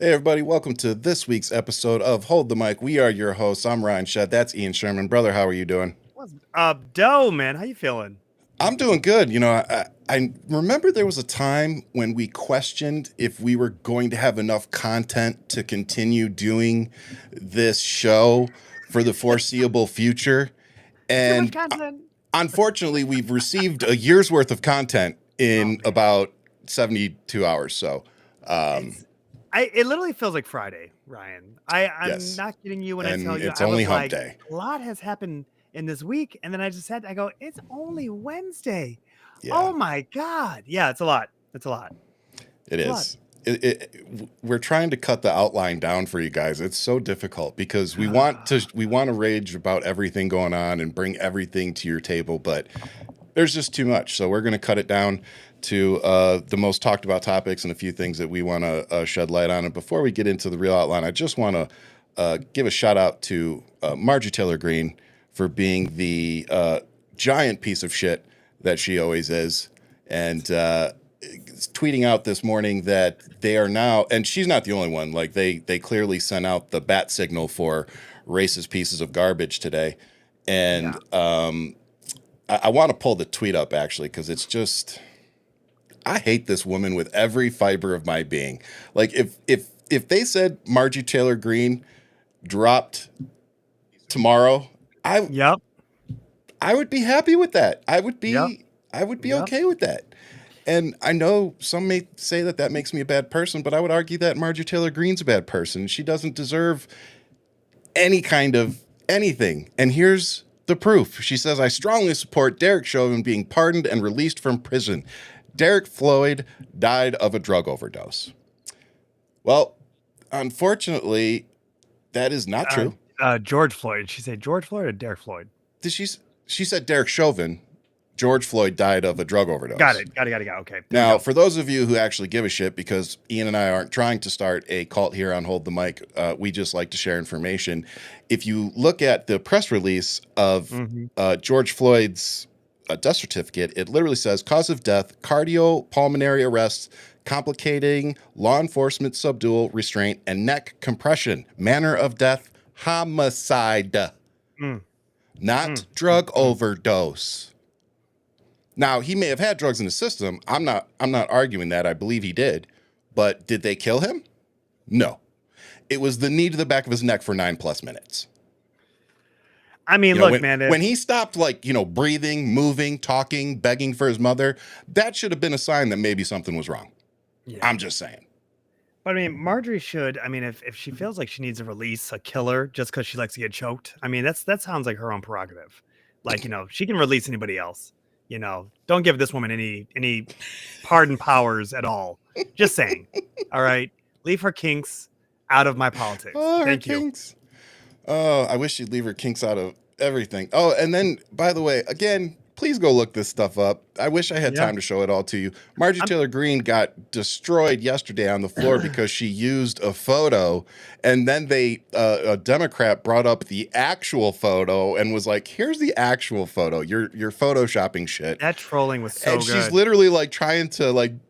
Hey everybody, welcome to this week's episode of Hold the Mic. We are your hosts. I'm Ryan Shead. That's Ian Sherman. Brother, how are you doing? What's up, Doe, man? How you feeling? I'm doing good. I remember there was a time when we questioned if we were going to have enough content to continue doing this show for the foreseeable future. Too much And content. unfortunately, we've received a year's worth of content in about 72 hours. So, It literally feels like Friday, Ryan. I'm yes. not kidding you when I And tell you it's I only was hump like, day. a lot has happened in this week, and then I go, it's only Wednesday. Yeah. Oh my God. Yeah, it's a lot. It's a lot. It is. We're trying to cut the outline down for you guys. It's so difficult because we want to rage about everything going on and bring everything to your table, but there's just too much. So we're going to cut it down to the most talked about topics and a few things that we want to shed light on. And before we get into the real outline, I just want to give a shout out to Marjorie Taylor Greene for being the giant piece of shit that she always is. And tweeting out this morning that they are now, and she's not the only one, like they clearly sent out the bat signal for racist pieces of garbage today. And I want to pull the tweet up actually, because it's just, I hate this woman with every fiber of my being. Like if they said Marjorie Taylor Greene dropped tomorrow, I would be happy with that. I would be okay with that. And I know some may say that makes me a bad person, but I would argue that Marjorie Taylor Greene's a bad person. She doesn't deserve any kind of anything. And here's the proof. She says, I strongly support Derek Chauvin being pardoned and released from prison. Derek Floyd died of a drug overdose. Well, unfortunately, that is not true. George Floyd. Did she say George Floyd or Derek Floyd? She said Derek Chauvin. George Floyd died of a drug overdose. Got it. Okay. Now, for those of you who actually give a shit, because Ian and I aren't trying to start a cult here on Hold the Mic, we just like to share information. If you look at the press release of George Floyd's death certificate, it literally says cause of death, cardiopulmonary arrest, complicating law enforcement subdual restraint and neck compression. Manner of death, homicide, not drug overdose. Now, he may have had drugs in the system. I'm not arguing that. I believe he did. But did they kill him? No. It was the knee to the back of his neck for 9+ minutes. I mean, look, man. When he stopped, breathing, moving, talking, begging for his mother, that should have been a sign that maybe something was wrong. Yeah. I'm just saying. But I mean, Marjorie should. I mean, if she feels like she needs to release a killer just because she likes to get choked, I mean, that sounds like her own prerogative. She can release anybody else. Don't give this woman any pardon powers at all. Just saying. All right. Leave her kinks out of my politics. Thank you. Kinks. Oh, I wish she'd leave her kinks out of everything. Oh, and then, by the way, again, please go look this stuff up. I wish I had time to show it all to you. Marjorie Taylor Greene got destroyed yesterday on the floor because she used a photo, and then a Democrat brought up the actual photo and was like, "Here's the actual photo. You're photoshopping shit." That trolling was so and good. She's literally trying to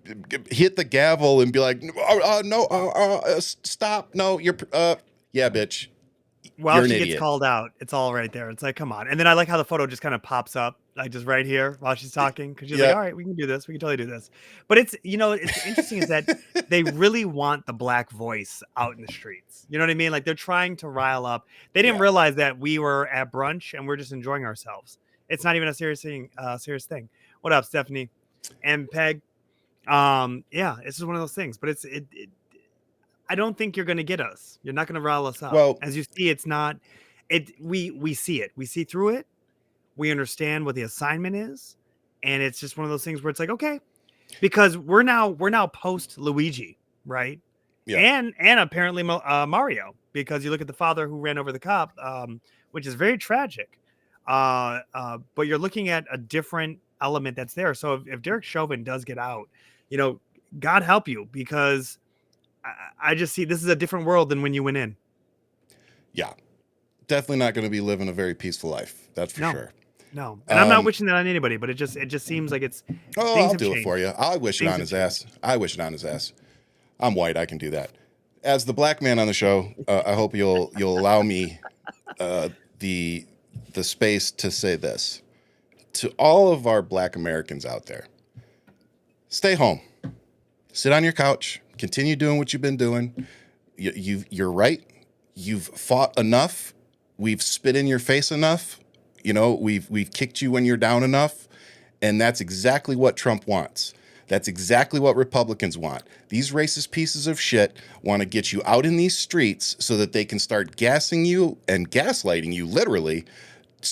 hit the gavel and be like, "No, stop! No, you're yeah, bitch." While she gets called out, it's all right there. It's like, come on. And then I like how the photo just kind of pops up, just right here while she's talking. Because she's like, all right, we can do this. We can totally do this. But it's interesting is that they really want the black voice out in the streets. You know what I mean? Like they're trying to rile up. They didn't realize that we were at brunch and we're just enjoying ourselves. It's not even a serious thing. What up, Stephanie and Peg? It's just one of those things. But I don't think you're going to get us. You're not going to rile us up. Well, as you see, it's not. We see it. We see through it. We understand what the assignment is, and it's just one of those things where it's like, okay, because we're now post Luigi, right? Yeah. And apparently Mario, because you look at the father who ran over the cop, which is very tragic. But you're looking at a different element that's there. So if Derek Chauvin does get out, God help you, because I just see this is a different world than when you went in. Yeah, definitely not going to be living a very peaceful life. That's for sure. No, and I'm not wishing that on anybody, but it just seems like it's. Oh, I'll do it for you. I wish it on his ass. I'm white. I can do that. as the black man on the show, I hope you'll allow me the space to say this to all of our black Americans out there: stay home, sit on your couch, continue doing what you've been doing. You're right. You've fought enough. We've spit in your face enough. We've kicked you when you're down enough, and that's exactly what Trump wants. That's exactly what Republicans want. These racist pieces of shit want to get you out in these streets so that they can start gassing you and gaslighting you, literally,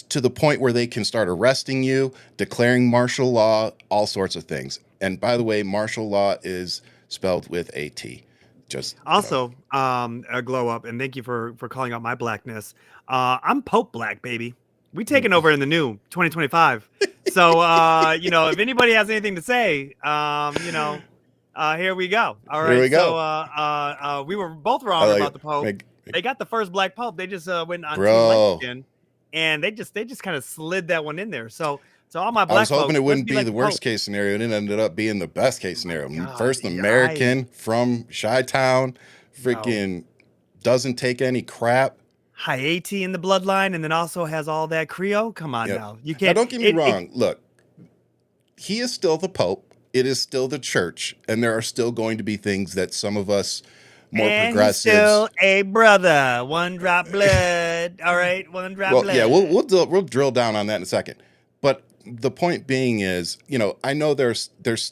to the point where they can start arresting you, declaring martial law, all sorts of things. And by the way, martial law is spelled with a T. Just also, a glow up, and thank you for calling out my blackness. I'm Pope Black, baby. We taking over in the new 2025. So, if anybody has anything to say, here we go. All right. Here we go. So, we were both wrong about the Pope. They got the first black Pope. They just went on Team Election, and they just kind of slid that one in there. So all my black I was hoping folks, it wouldn't be the worst case scenario, and it ended up being the best case scenario. God, first American from Chi-Town, freaking doesn't take any crap. Haiti in the bloodline, and then also has all that Creole. Come on now. You can't. Now, don't get me wrong. Look, he is still the Pope. It is still the church, and there are still going to be things that some of us more progressives. Still a brother, one drop blood. All right, one drop blood. Yeah, we'll drill down on that in a second. But the point being is, I know there's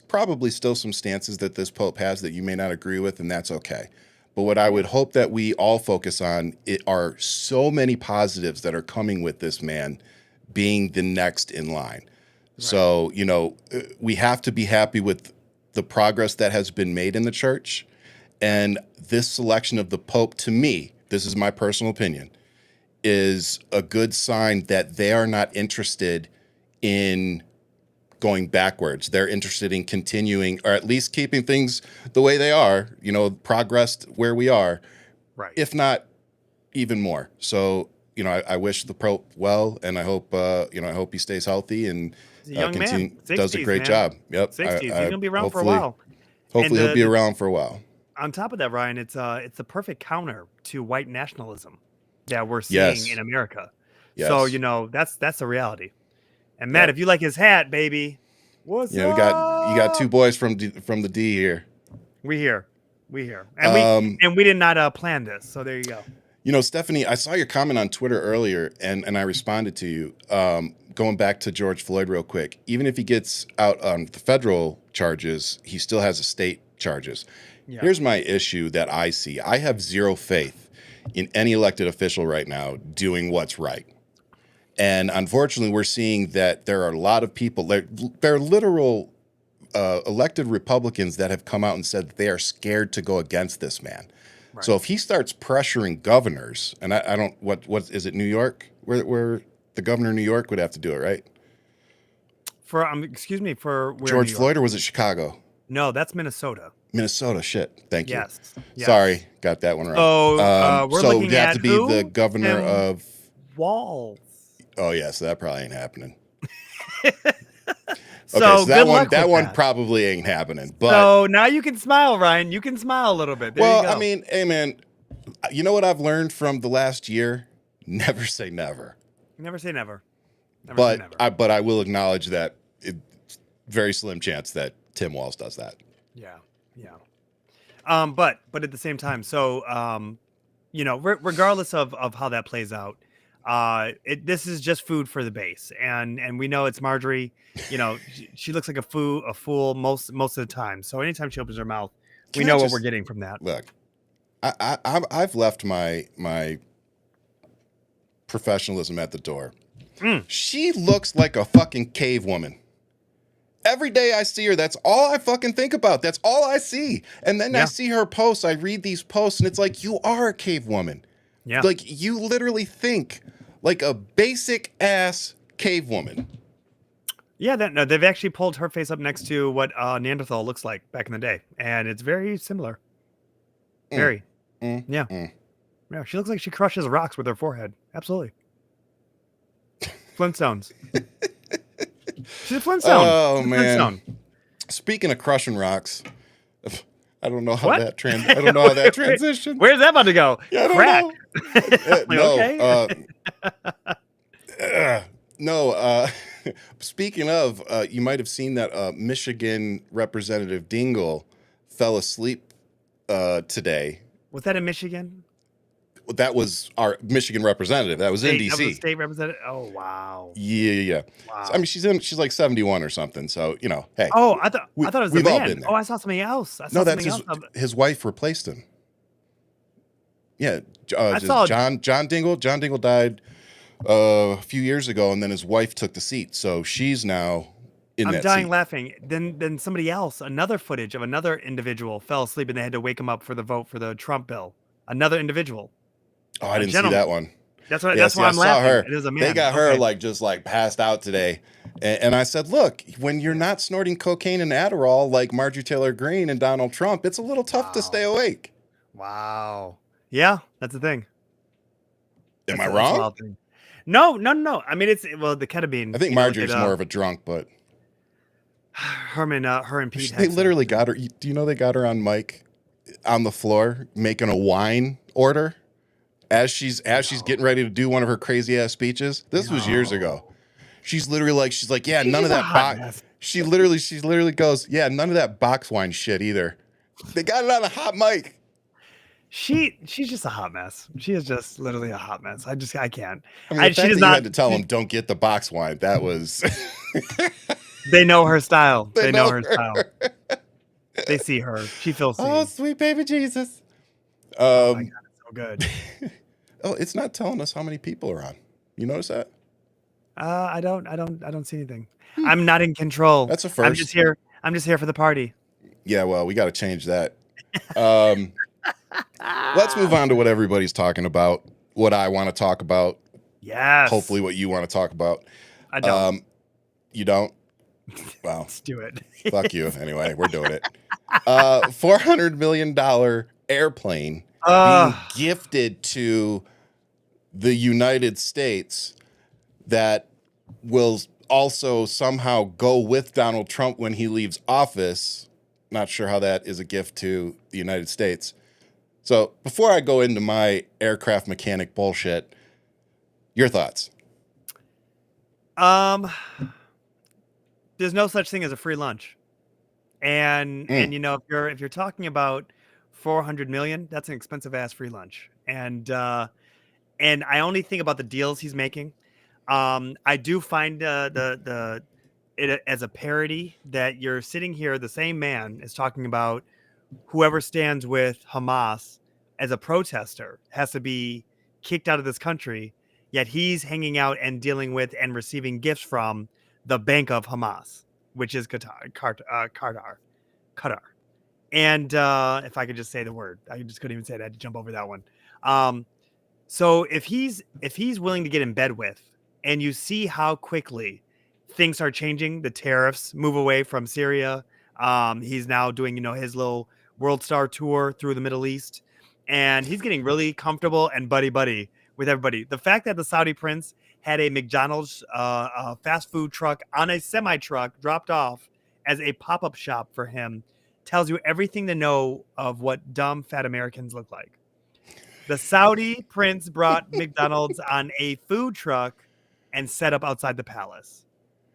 probably still some stances that this Pope has that you may not agree with, and that's okay. But what I would hope that we all focus on are so many positives that are coming with this man being the next in line. Right. So, we have to be happy with the progress that has been made in the church. And this selection of the Pope, to me, this is my personal opinion, is a good sign that they are not interested in going backwards. They're interested in continuing, or at least keeping things the way they are, progress where we are, right? If not even more. So, I wish the Pope well, and I hope, I hope he stays healthy and does a great job. Yep. 60s. He's going to be around for a while. Hopefully he'll be around for a while. On top of that, Ryan, it's the perfect counter to white nationalism that we're seeing in America. Yes. So, that's the reality. And Matt, if you like his hat, baby, what's up? You got two boys from the D here. We here, and we did not plan this. So there you go. Stephanie, I saw your comment on Twitter earlier, and I responded to you. Going back to George Floyd real quick, even if he gets out on the federal charges, he still has the state charges. Yeah. Here's my issue that I see. I have zero faith in any elected official right now doing what's right. And unfortunately, we're seeing that there are a lot of people, there are literal elected Republicans that have come out and said that they are scared to go against this man. Right. So if he starts pressuring governors, and I don't, what is it, New York? Where the governor of New York would have to do it, right? Excuse me, for where? George Floyd, or was it Chicago? No, that's Minnesota. Minnesota, shit. Thank you. Yes. Sorry, got that one wrong. So we're looking at have to be the governor of Walls. Oh yeah, so that probably ain't happening. So that one probably ain't happening. But so now you can smile, Ryan. You can smile a little bit. There you go. I mean, hey man, you know what I've learned from the last year? Never say never. Never say never. But I will acknowledge that it's very slim chance that Tim Walz does that. Yeah. But at the same time, so regardless of how that plays out. This is just food for the base, and we know it's Marjorie. She looks like a fool most of the time. So anytime she opens her mouth, we know what we're getting from that. Look, I've left my professionalism at the door. She looks like a fucking cave woman. Every day I see her, that's all I fucking think about. That's all I see. And then I see her posts. I read these posts, and it's like, you are a cave woman. Yeah. Like, you literally think like a basic ass cave woman. Yeah, they've actually pulled her face up next to what Neanderthal looks like back in the day, and it's very similar. Very. Yeah. Yeah, she looks like she crushes rocks with her forehead. Absolutely. Flintstones. She's a Flintstone. Oh, man. Speaking of crushing rocks, I don't know how What? that I don't know how that transitioned. Where's that about to go? Yeah, I don't Crack. know. Like, Okay. No. Speaking of, you might have seen that Michigan Representative Dingle fell asleep today. Was that in Michigan? That was our Michigan representative. That was in DC. That was the state representative. Oh wow. Yeah. Wow. So, I mean, she's like 71 or something. So hey. Oh, I thought it was the we've all man. been there. Oh, I saw something else. No, that's his wife replaced him. Yeah, John Dingle. John Dingle died a few years ago, and then his wife took the seat. So she's now in that seat. I'm dying laughing. Then somebody else, another footage of another individual fell asleep, and they had to wake him up for the vote for the Trump bill. Another individual. Oh, I didn't see that one. That's why I'm laughing. Her. It is a man. They got her just passed out today. And I said, look, when you're not snorting cocaine and Adderall like Marjorie Taylor Greene and Donald Trump, it's a little tough to stay awake. Wow. Yeah, that's the thing. Am I wrong? No. I mean, the ketamine. I think Marjorie's more of a drunk, but her and Pete. They literally got her. Do you know they got her on mic on the floor making a wine order as she's getting ready to do one of her crazy ass speeches? This was years ago. She's like, yeah, none of that box. She literally goes, yeah, none of that box wine shit either. They got it on a hot mic. She's just a hot mess. She is just literally a hot mess. I can't. I mean, she does not had to tell them don't get the box wine. That was. They know her style. They know her style. They see her. She feels seen. Oh, sweet baby Jesus. Oh my God, it's so good. Oh, it's not telling us how many people are on. You notice that? I don't see anything. I'm not in control. That's a first. I'm just here for the party. Yeah, well, we got to change that. Let's move on to what everybody's talking about. What I want to talk about. Yes. Hopefully, what you want to talk about. I don't. You don't? Wow. Let's do it. Fuck you. Anyway, we're doing it. $400 million airplane being gifted to the United States that will also somehow go with Donald Trump when he leaves office. Not sure how that is a gift to the United States. So before I go into my aircraft mechanic bullshit, your thoughts? There's no such thing as a free lunch. And if you're talking about 400 million, that's an expensive ass free lunch. And I only think about the deals he's making. I do find it as a parody that you're sitting here, the same man is talking about whoever stands with Hamas as a protester has to be kicked out of this country, yet he's hanging out and dealing with and receiving gifts from the bank of Hamas, which is Qatar. And if I could just say the word, I just couldn't even say it. I had to jump over that one. So if he's willing to get in bed with, and you see how quickly things are changing, the tariffs move away from Syria. He's now doing, his little World Star tour through the Middle East, and he's getting really comfortable and buddy with everybody. The fact that the Saudi prince had a McDonald's fast food truck on a semi truck dropped off as a pop-up shop for him tells you everything to know of what dumb fat Americans look like. The Saudi prince brought McDonald's on a food truck and set up outside the palace.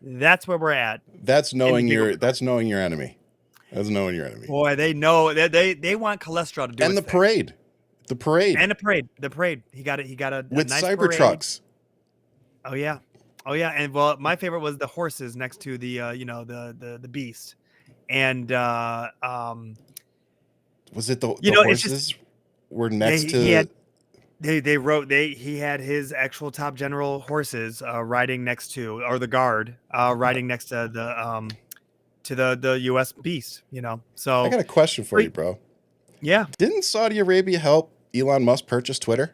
That's where we're at. That's knowing your enemy. That's knowing your enemy. Boy, they know they want cholesterol to do. And the parade. The parade. He got a with nice cyber parade. trucks. Oh yeah. And well, my favorite was the horses next to the the beast. And was it the horses were next to he had his actual top general horses riding next to, or the guard riding next to the US beast, So I got a question for you, bro. Yeah. Didn't Saudi Arabia help Elon Musk purchase Twitter?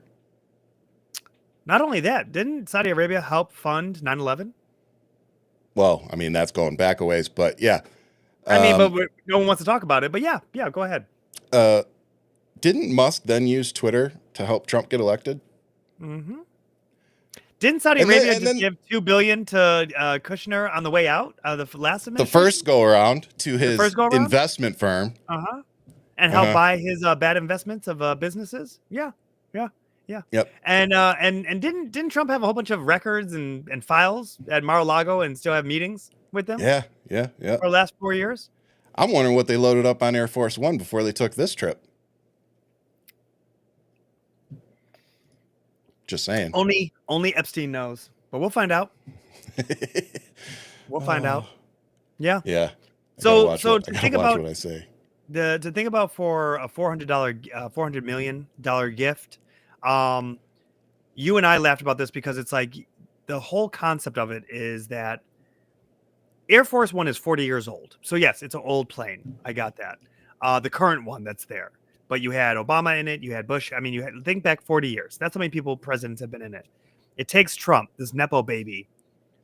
Not only that, didn't Saudi Arabia help fund 9/11? Well, I mean, that's going back a ways, but yeah. But no one wants to talk about it. But yeah, go ahead. Didn't Musk then use Twitter to help Trump get elected? Mm-hmm. Didn't Saudi Arabia give $2 billion to Kushner on the way out? The last administration? The first go around to his investment firm. Uh-huh. and help buy his bad investments of businesses. Yeah. Yep. And didn't Trump have a whole bunch of records and files at Mar-a-Lago and still have meetings with them? Yeah. For the last 4 years. I'm wondering what they loaded up on Air Force One before they took this trip. Just saying. Only Epstein knows, but we'll find out. We'll find out. Yeah. Yeah. So to think about what I say. To think about for a $400 million gift, you and I laughed about this because it's like the whole concept of it is that Air Force One is 40 years old. So yes, it's an old plane. I got that. The current one that's there. But you had Obama in it. You had Bush. I mean, think back 40 years. That's how many presidents have been in it. It takes Trump, this Nepo baby,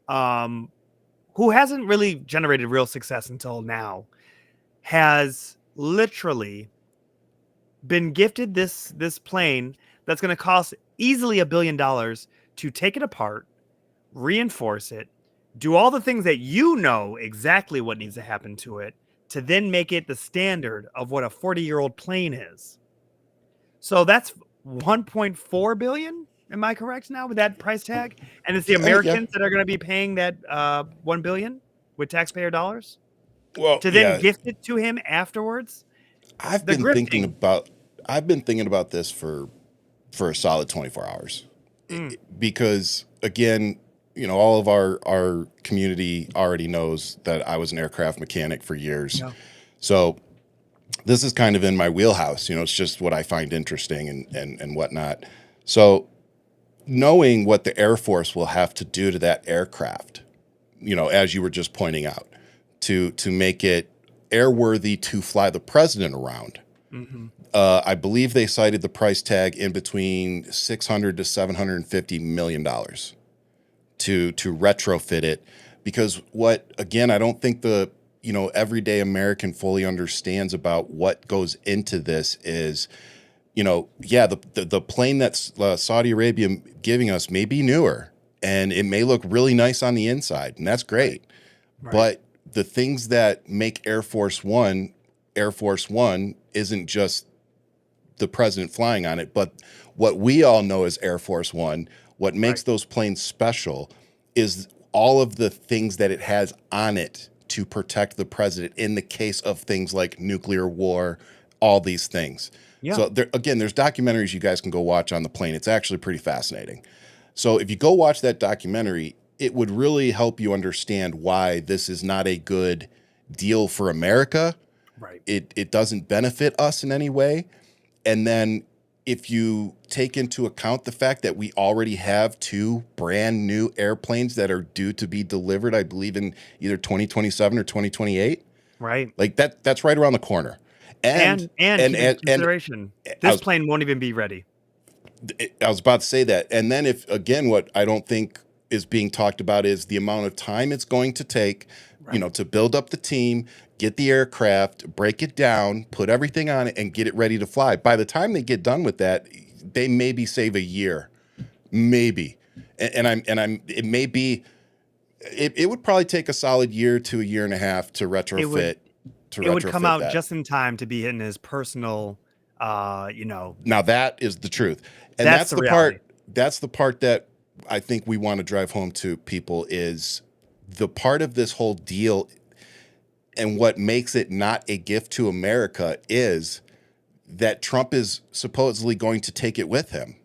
who hasn't really generated real success until now, has literally been gifted this plane that's going to cost easily $1 billion to take it apart, reinforce it, do all the things that you know exactly what needs to happen to it, to then make it the standard of what a 40-year-old plane is. So that's $1.4 billion. Am I correct now with that price tag? And it's the Americans that are going to be paying that $1 billion with taxpayer dollars. Well, to then gift it to him afterwards. I've been thinking about this for a solid 24 hours because again, you know, all of our community already knows that I was an aircraft mechanic for years. Yeah. So this is kind of in my wheelhouse. You know, it's just what I find interesting and whatnot. So knowing what the Air Force will have to do to that aircraft, you know, as you were just pointing out, to make it airworthy to fly the president around. Mm-hmm. I believe they cited the price tag in between $600 to $750 million to retrofit it, because I don't think the everyday American fully understands about what goes into this is, the plane that's Saudi Arabia giving us may be newer and it may look really nice on the inside, and that's great. Right. But the things that make Air Force One isn't just the president flying on it, but what we all know as Air Force One, what makes those planes special is all of the things that it has on it to protect the president in the case of things like nuclear war, all these things. Yeah. So there's documentaries you guys can go watch on the plane. It's actually pretty fascinating. So if you go watch that documentary, it would really help you understand why this is not a good deal for America. Right. It doesn't benefit us in any way. And then if you take into account the fact that we already have 2 brand new airplanes that are due to be delivered, I believe in either 2027 or 2028. Right. Like that's right around the corner. And consideration, this plane won't even be ready. I was about to say that. And then what I don't think is being talked about is the amount of time it's going to take, to build up the team, get the aircraft, break it down, put everything on it, and get it ready to fly. By the time they get done with that, they maybe save a year, maybe. It may be. It would probably take a solid year to a year and a half to retrofit. It would come out just in time to be in his personal, Now that is the truth, and that's the part. That's the part that I think we want to drive home to people is the part of this whole deal, and what makes it not a gift to America is that Trump is supposedly going to take it with him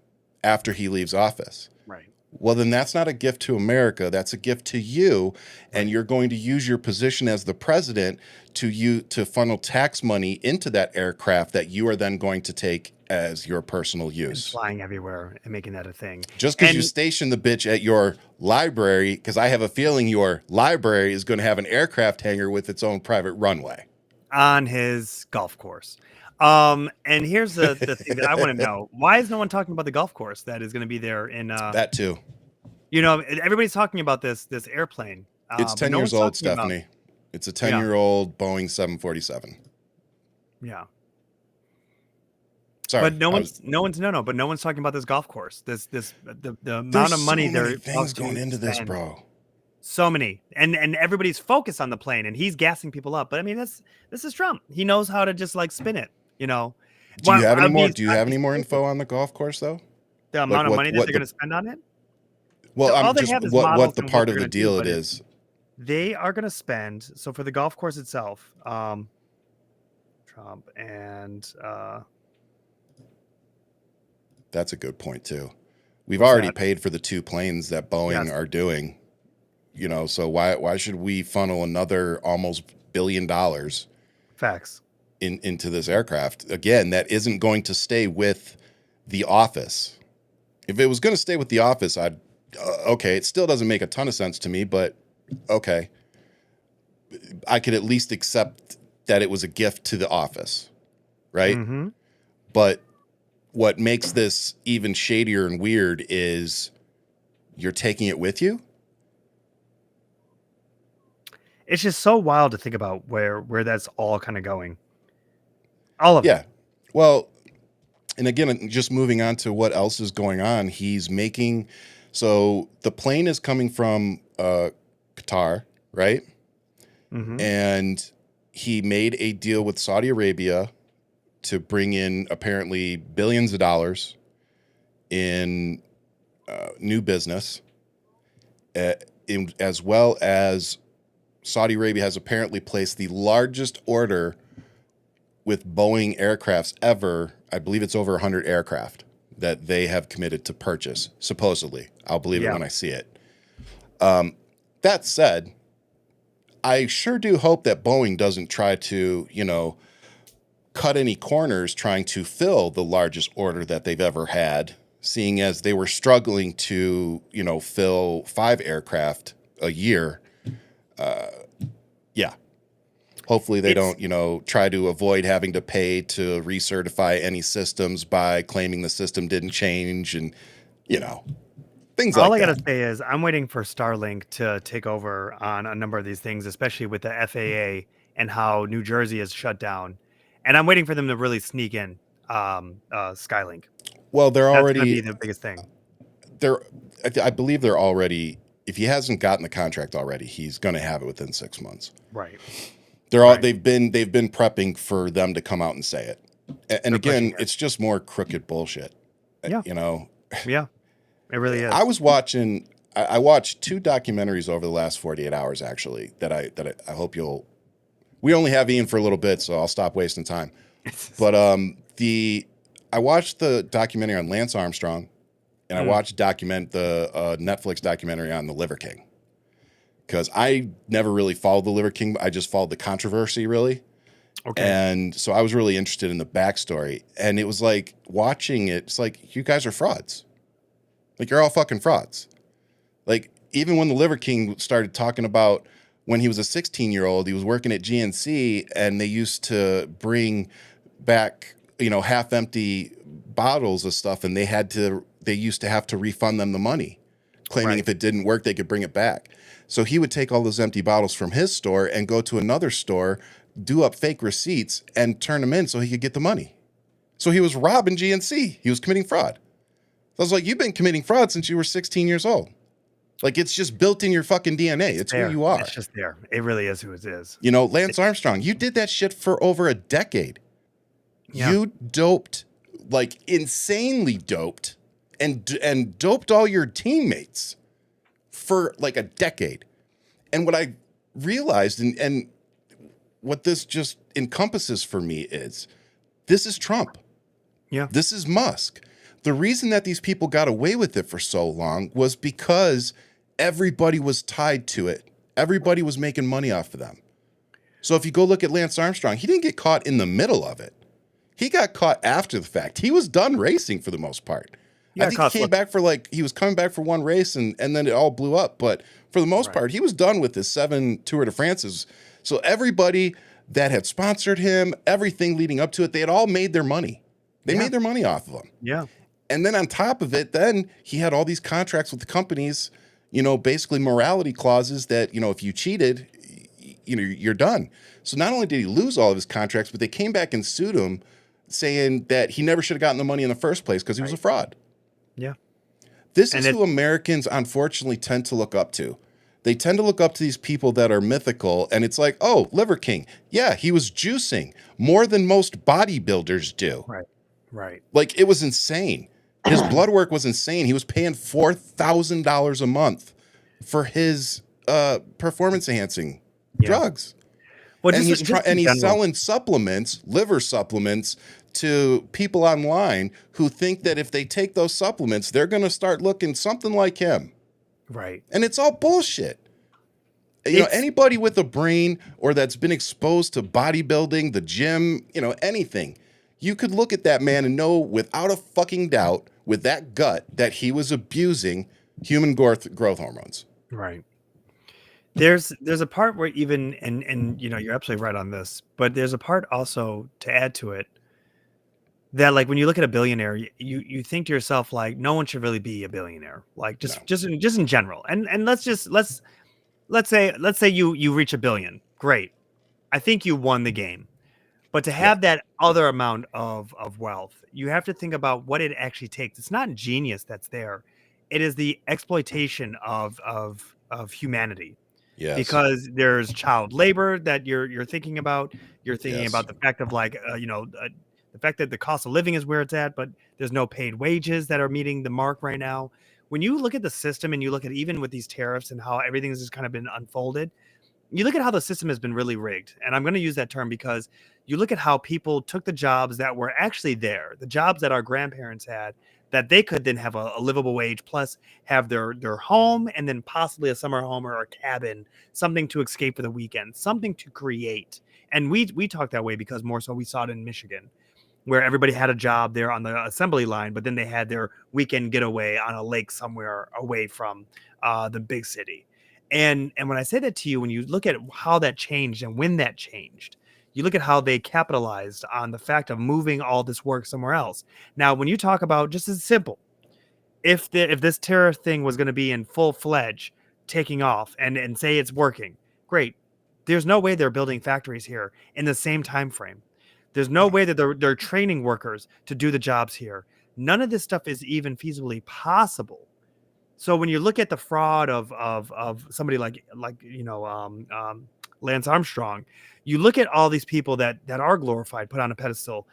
after he leaves office. Right. Well, then that's not a gift to America. That's a gift to you, and you're going to use your position as the president to funnel tax money into that aircraft that you are then going to take as your personal use. And flying everywhere and making that a thing. Just because you station the bitch at your library, because I have a feeling your library is going to have an aircraft hangar with its own private runway. On his golf course. And here's the thing that I want to know. Why is no one talking about the golf course that is going to be there in... that too. Everybody's talking about this airplane. It's 10 years old, Stephanie. It's a 10-year-old Boeing 747. Yeah. Sorry, but no one's talking about this golf course. The amount of money there. Things going into this, bro. So many, and everybody's focused on the plane, and he's gassing people up. But I mean, this is Trump. He knows how to just like spin it. You know, Do you have any more? Do you have any more info on the golf course though? The amount of money that they're going to spend on it? Well, so I'm just what the part of the deal it is. They are going to spend, so for the golf course itself, Trump and that's a good point too. We've already paid for the 2 planes that Boeing are doing, you know, so why should we funnel another almost $1 billion facts into this aircraft again that isn't going to stay with the office? If it was going to stay with the office, I'd okay, it still doesn't make a ton of sense to me, but okay. I could at least accept that it was a gift to the office, right? Mm-hmm. But what makes this even shadier and weird is you're taking it with you. It's just so wild to think about where that's all kind of going. All of it. Yeah. Well, and again, just moving on to what else is going on, he's making, so the plane is coming from Qatar, right? Mm-hmm. And he made a deal with Saudi Arabia to bring in apparently billions of dollars in new business, as well as Saudi Arabia has apparently placed the largest order with Boeing aircrafts ever. I believe it's over 100 aircraft that they have committed to purchase, supposedly. I'll believe it when I see it. That said, I sure do hope that Boeing doesn't try to, you know, cut any corners trying to fill the largest order that they've ever had, seeing as they were struggling to, you know, fill 5 aircraft a year. Yeah. Hopefully they don't, you know, try to avoid having to pay to recertify any systems by claiming the system didn't change and, you know, things like that. All I got to say is I'm waiting for Starlink to take over on a number of these things, especially with the FAA and how New Jersey is shut down. And I'm waiting for them to really sneak in Skylink. Well, they're That's already gonna be the biggest thing. I believe they're already, if he hasn't gotten the contract already, he's going to have it within 6 months. Right. They've been prepping for them to come out and say it. And again, it's just more crooked bullshit. Yeah. You know. Yeah. It really is. I watched 2 documentaries over the last 48 hours actually that I hope you'll. We only have Ian for a little bit, so I'll stop wasting time. But I watched the documentary on Lance Armstrong, and I watched the Netflix documentary on the Liver King. Because I never really followed the Liver King, I just followed the controversy, really. Okay. And so I was really interested in the backstory. And it was like, watching it, it's like, you guys are frauds. Like, you're all fucking frauds. Like, even when the Liver King started talking about when he was a 16-year-old, he was working at GNC, and they used to bring back, you know, half-empty bottles of stuff, and they used to have to refund them the money, claiming if it didn't work, they could bring it back. So he would take all those empty bottles from his store and go to another store, do up fake receipts, and turn them in so he could get the money. So he was robbing GNC. He was committing fraud. So I was like, you've been committing fraud since you were 16 years old. Like, it's just built in your fucking DNA. It's who you are. It's just there. It really is who it is. You know, Lance Armstrong, you did that shit for over a decade. Yeah. You doped, like insanely doped, and doped all your teammates for like a decade. And what I realized, and what this just encompasses for me is, this is Trump. Yeah. This is Musk. The reason that these people got away with it for so long was because everybody was tied to it. Everybody was making money off of them. So if you go look at Lance Armstrong, he didn't get caught in the middle of it. He got caught after the fact. He was done racing for the most part. I think he came back for he was coming back for one race and then it all blew up. But for the most part, he was done with his 7 Tour de France's. So everybody that had sponsored him, everything leading up to it, they had all made their money. They made their money off of him. Yeah. And then on top of it, then he had all these contracts with the companies, you know, basically morality clauses that, you know, if you cheated, you know, you're done. So not only did he lose all of his contracts, but they came back and sued him saying that he never should have gotten the money in the first place because he was a fraud. Yeah. This is who Americans unfortunately tend to look up to. They tend to look up to these people that are mythical, and it's like, oh, Liver King. Yeah, he was juicing more than most bodybuilders do. Right. Like, it was insane. His blood work was insane. He was paying $4,000 a month for his performance-enhancing drugs. Well, and he's selling supplements, liver supplements, to people online who think that if they take those supplements, they're going to start looking something like him. Right. And it's all bullshit. You know, anybody with a brain or that's been exposed to bodybuilding, the gym, you know, anything, you could look at that man and know without a fucking doubt, with that gut, that he was abusing human growth hormones. Right. There's a part where even, and you know, you're absolutely right on this, but there's a part also to add to it that, like, when you look at a billionaire, you think to yourself, like, no one should really be a billionaire, like just in general. And let's say you reach $1 billion. Great. I think you won the game. But to have that other amount of wealth, you have to think about what it actually takes. It's not genius that's there. It is the exploitation of humanity. Yes. Because there's child labor that you're thinking about. You're thinking about the fact of, like, the fact that the cost of living is where it's at, but there's no paid wages that are meeting the mark right now. When you look at the system and you look at even with these tariffs and how everything's just kind of been unfolded, you look at how the system has been really rigged. And I'm going to use that term because you look at how people took the jobs that were actually there, the jobs that our grandparents had, that they could then have a livable wage, plus have their home, and then possibly a summer home or a cabin, something to escape for the weekend, something to create. And we talk that way because more so we saw it in Michigan, where everybody had a job there on the assembly line, but then they had their weekend getaway on a lake somewhere away from the big city. And when I say that to you, when you look at how that changed and when that changed, you look at how they capitalized on the fact of moving all this work somewhere else. Now, when you talk about just as simple, if this tariff thing was going to be in full-fledged taking off and say it's working, great. There's no way they're building factories here in the same time frame. There's no way that they're training workers to do the jobs here. None of this stuff is even feasibly possible. So when you look at the fraud of somebody like Lance Armstrong, you look at all these people that are glorified, put on a pedestal.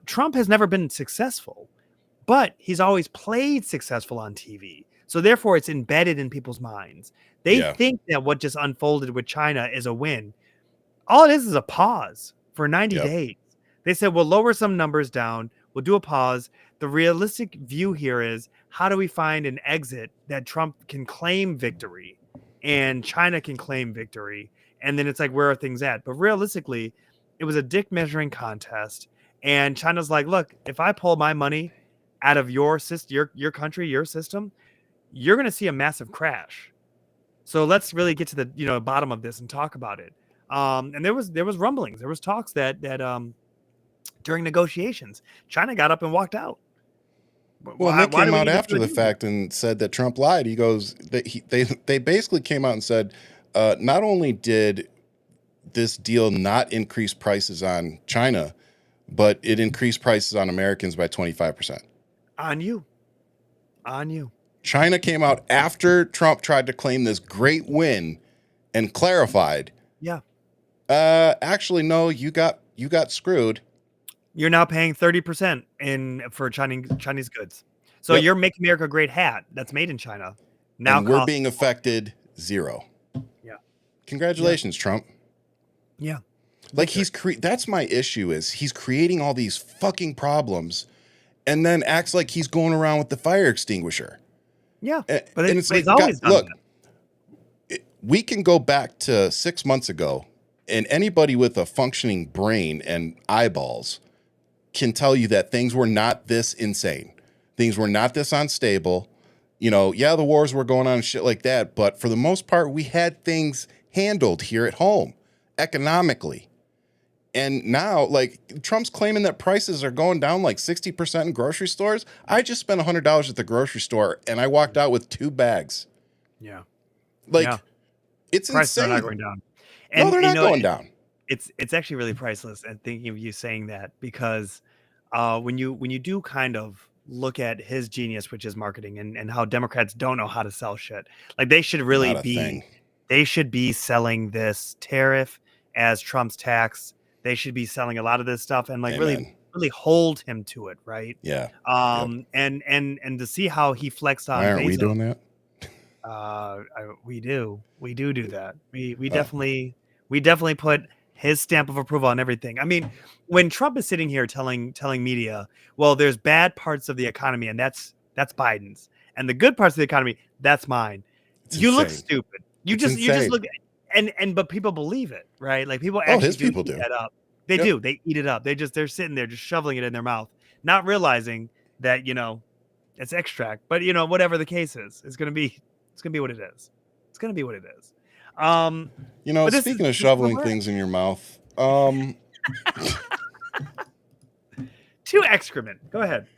Trump has never been successful, but he's always played successful on TV. So therefore, it's embedded in people's minds. They think that what just unfolded with China is a win. All it is a pause for 90 days. They said, we'll lower some numbers down. We'll do a pause. The realistic view here is, how do we find an exit that Trump can claim victory and China can claim victory? And then it's like, where are things at? But realistically, it was a dick measuring contest. And China's like, look, if I pull my money out of your country, your system, you're going to see a massive crash. So let's really get to the bottom of this and talk about it. And there was rumblings. There was talks that during negotiations, China got up and walked out. Well, they came out after the fact and said that Trump lied. He goes, they basically came out and said, not only did this deal not increase prices on China, but it increased prices on Americans by 25%. On you. China came out after Trump tried to claim this great win and clarified. Yeah. Actually, no, you got screwed. You're now paying 30% for Chinese goods. So your Make America Great hat that's made in China now, and we're being affected 0. Yeah. Congratulations, Trump. Yeah. Like that's my issue is he's creating all these fucking problems and then acts like he's going around with the fire extinguisher. Yeah. But it's like, look, we can go back to 6 months ago, and anybody with a functioning brain and eyeballs can tell you that things were not this insane. Things were not this unstable. The wars were going on and shit like that. But for the most part, we had things handled here at home economically. And now, like, Trump's claiming that prices are going down like 60% in grocery stores. I just spent $100 at the grocery store and I walked out with 2 bags. Yeah. It's prices insane. Are not going down. And, no, they're not going down. It's actually really priceless. And thinking of you saying that, because when you do kind of look at his genius, which is marketing, and how Democrats don't know how to sell shit. Like they should really they should be selling this tariff as Trump's tax. They should be selling a lot of this stuff and like really hold him to it, right? Yeah. And to see how he flexed on. Why aren't we doing that? We do that. We definitely put his stamp of approval on everything. I mean, when Trump is sitting here telling media, well, there's bad parts of the economy, and that's Biden's, and the good parts of the economy, that's mine. You look stupid. You just look, but people believe it, right? Like people actually people do that up. They do. They eat it up. They're sitting there just shoveling it in their mouth, not realizing that it's extract. But whatever the case is, it's gonna be what it is. It's gonna be what it is. Speaking of shoveling things in your mouth, to excrement. Go ahead.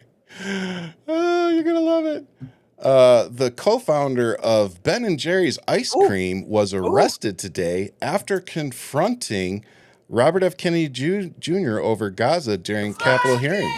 Oh, you're gonna love it. The co-founder of Ben & Jerry's ice cream was arrested today after confronting Robert F. Kennedy Jr. over Gaza during Capitol hearings.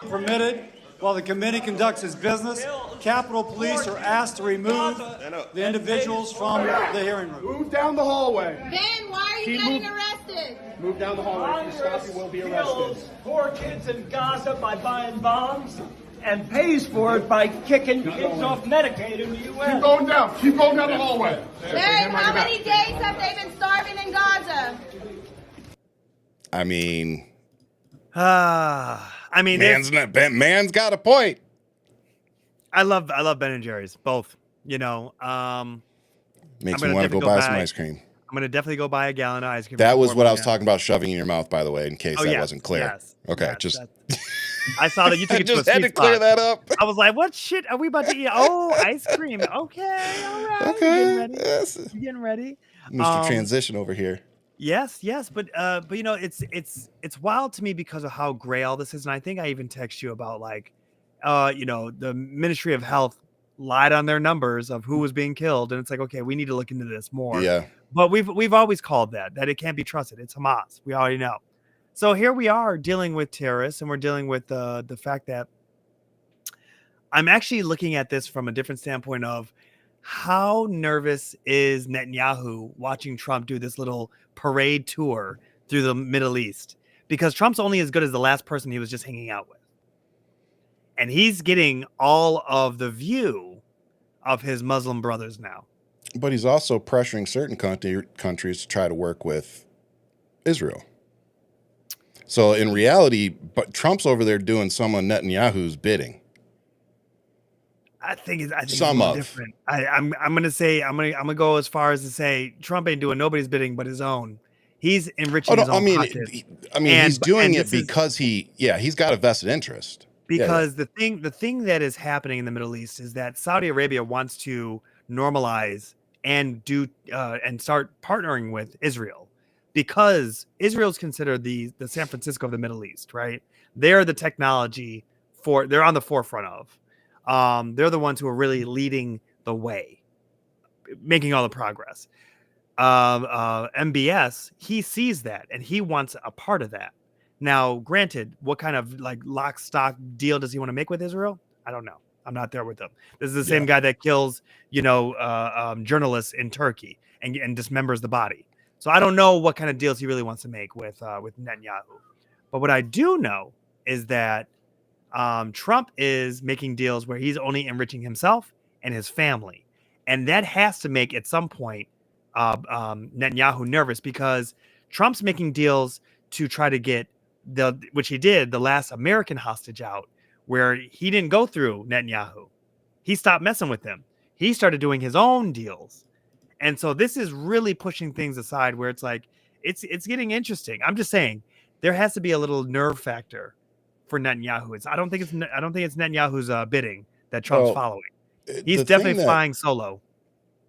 Permitted while the committee conducts its business. Capitol Police are asked to remove the individuals from the hearing room. Move down the hallway. Ben, why are you getting arrested? Move down the hallway. If you stop, you will be arrested. Poor kids in Gaza by buying bombs and pays for it by kicking kids off Medicaid in the U.S. Keep going down. Keep going down the hallway. Ben, how many days have they been starving in Gaza? I mean, man's got a point. I love Ben & Jerry's both. Makes me want to go buy some ice cream. I'm gonna definitely go buy a gallon of ice cream. That was what I was talking about shoving in your mouth, by the way, in case that wasn't clear. Yes, okay, I saw that you took it to a just had to clear that up. I was like, "What shit are we about to eat?" Oh, ice cream. Okay, all right. Okay, you getting ready? Mr. Transition over here. Yes, but it's wild to me because of how gray all this is, and I think I even text you about like, the Ministry of Health lied on their numbers of who was being killed, and it's like, okay, we need to look into this more. Yeah. But we've always called that it can't be trusted. It's Hamas. We already know. So here we are dealing with terrorists, and we're dealing with the fact that I'm actually looking at this from a different standpoint of how nervous is Netanyahu watching Trump do this little parade tour through the Middle East, because Trump's only as good as the last person he was just hanging out with. And he's getting all of the view of his Muslim brothers now. But he's also pressuring certain countries to try to work with Israel. So in reality, but Trump's over there doing some of Netanyahu's bidding. I think it's different. I'm gonna go as far as to say Trump ain't doing nobody's bidding but his own. He's enriching his own pockets. He's doing it because he's got a vested interest. Because the thing that is happening in the Middle East is that Saudi Arabia wants to normalize and start partnering with Israel, because Israel is considered the San Francisco of the Middle East, right? They're the technology they're on the forefront of. They're the ones who are really leading the way, making all the progress. MBS, he sees that and he wants a part of that. Now, granted, what kind of like lock stock deal does he want to make with Israel? I don't know. I'm not there with him. This is the same guy that kills, journalists in Turkey and dismembers the body. So I don't know what kind of deals he really wants to make with Netanyahu. But what I do know is that Trump is making deals where he's only enriching himself and his family, and that has to make at some point Netanyahu nervous, because Trump's making deals to try to get which he did, the last American hostage out, where he didn't go through Netanyahu. He stopped messing with him. He started doing his own deals. And so this is really pushing things aside, where it's like, it's getting interesting. I'm just saying there has to be a little nerve factor for Netanyahu. I don't think it's Netanyahu's bidding that Trump's following. He's definitely flying solo.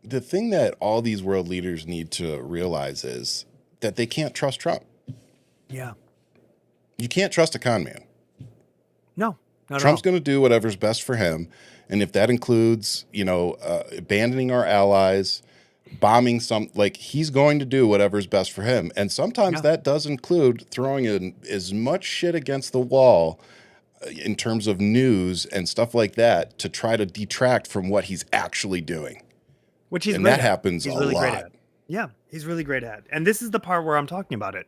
The thing that all these world leaders need to realize is that they can't trust Trump. Yeah. You can't trust a con man. No. Trump's going to do whatever's best for him. And if that includes, abandoning our allies, bombing he's going to do whatever's best for him. And sometimes that does include throwing in as much shit against the wall in terms of news and stuff like that to try to detract from what he's actually doing. Which he's and great that at. happens He's a really lot. Great at. Yeah, he's really great at. And this is the part where I'm talking about it.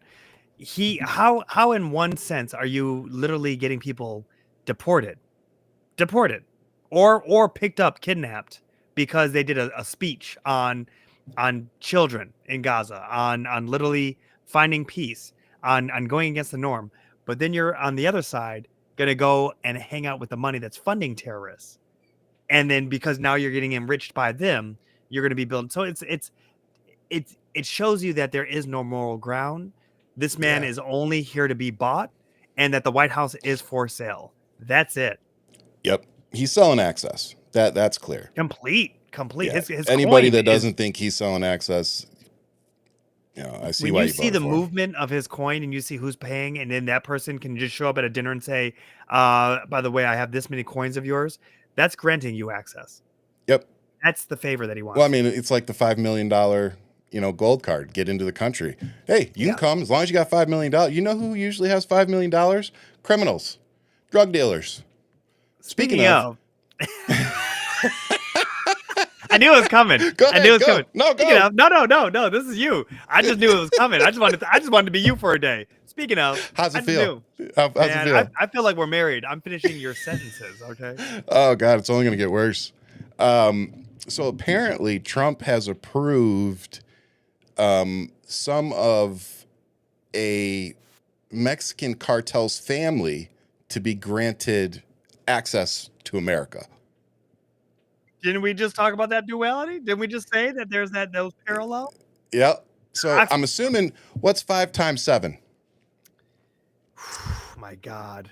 How in one sense are you literally getting people deported or picked up, kidnapped because they did a speech on children in Gaza, on literally finding peace, on going against the norm. But then you're on the other side going to go and hang out with the money that's funding terrorists. And then because now you're getting enriched by them, you're going to be building. So it shows you that there is no moral ground. This man is only here to be bought, and that the White House is for sale. That's it. Yep. He's selling access. That's clear. Complete. Yeah. His Anybody that doesn't think he's selling access, I see when why you see the for him. movement of his coin and you see who's paying, and then that person can just show up at a dinner and say, by the way, I have this many coins of yours. That's granting you access. Yep. That's the favor that he wants. Well, I mean, it's like the $5 million, gold card, get into the country. Hey, you can come as long as you got $5 million. You know who usually has $5 million? Criminals, drug dealers. Speaking of. I knew it was coming. Go ahead, I knew it was go. coming. No, go. No. This is you. I just knew it was coming. I just wanted to be you for a day. Speaking of, how's it feel? How's it feel? I feel like we're married. I'm finishing your sentences. Okay. Oh God, it's only going to get worse. So apparently, Trump has approved some of a Mexican cartel's family to be granted access to America. Didn't we just talk about that duality? Didn't we just say that there's those parallels? Yep. So I'm assuming, what's 5 times 7? My God.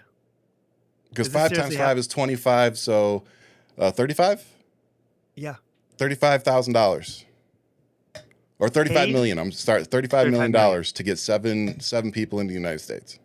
Because 5 times 5 is 25. So 35? Yeah. $35,000. Or $35 million. I'm sorry, $35 million to get seven people in the United States.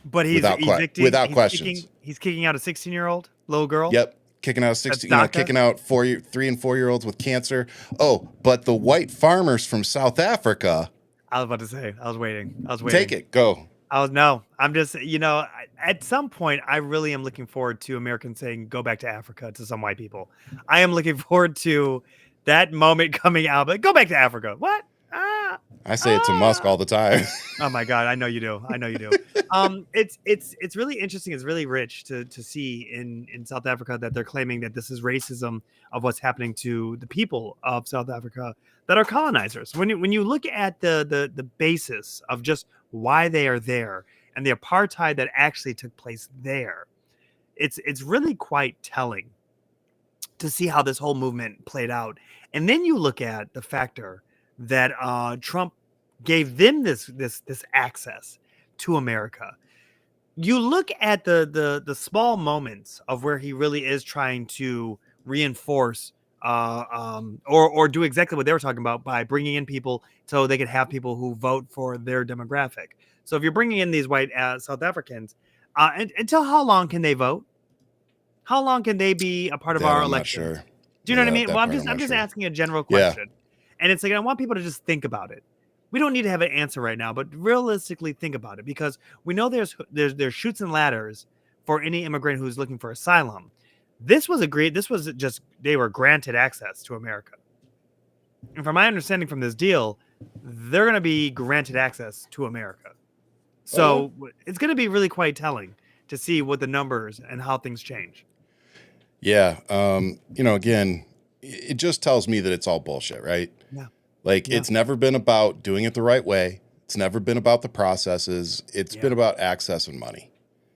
But he's evicting, without questions. He's kicking out a 16-year-old little girl. Yep. Kicking out 16, kicking out 3 and 4-year-olds with cancer. Oh, but the white farmers from South Africa. I was about to say, I was waiting. Take it. Go. I'm just, at some point, I really am looking forward to Americans saying, go back to Africa to some white people. I am looking forward to that moment coming out, but go back to Africa. What? I say it to Musk all the time. Oh my God. I know you do. It's really interesting. It's really rich to see in South Africa that they're claiming that this is racism of what's happening to the people of South Africa that are colonizers. When you look at the basis of just why they are there and the apartheid that actually took place there, it's really quite telling to see how this whole movement played out. And then you look at the factor that Trump gave them this access to America. You look at the small moments of where he really is trying to reinforce or do exactly what they were talking about by bringing in people so they could have people who vote for their demographic. So if you're bringing in these white South Africans, until how long can they vote? How long can they be a part of our election? Sure. Do you know what I mean? Well, I'm just asking a general question. Yeah. And it's like, I want people to just think about it. We don't need to have an answer right now, but realistically think about it, because we know there's chutes and ladders for any immigrant who's looking for asylum. This was just, they were granted access to America. And from my understanding from this deal, they're going to be granted access to America. So it's going to be really quite telling to see what the numbers and how things change. Yeah. Again, it just tells me that it's all bullshit, right? Yeah. It's never been about doing it the right way. It's never been about the processes. It's been about access and money.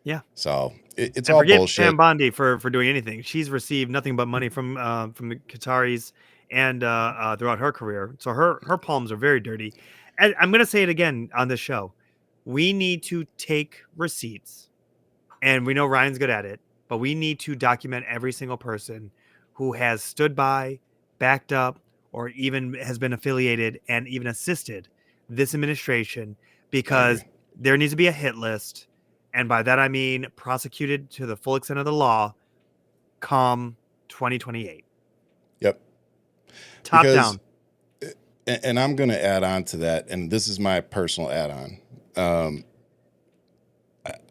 Yeah. So it's all bullshit. Pam Bondi for doing anything. She's received nothing but money from the Qataris and throughout her career. So her palms are very dirty. And I'm going to say it again on this show. We need to take receipts, and we know Ryan's good at it, but we need to document every single person who has stood by, backed up, or even has been affiliated and even assisted this administration, because there needs to be a hit list. And by that, I mean prosecuted to the full extent of the law come 2028. Yep. Top down. and I'm going to add on to that, and this is my personal add-on.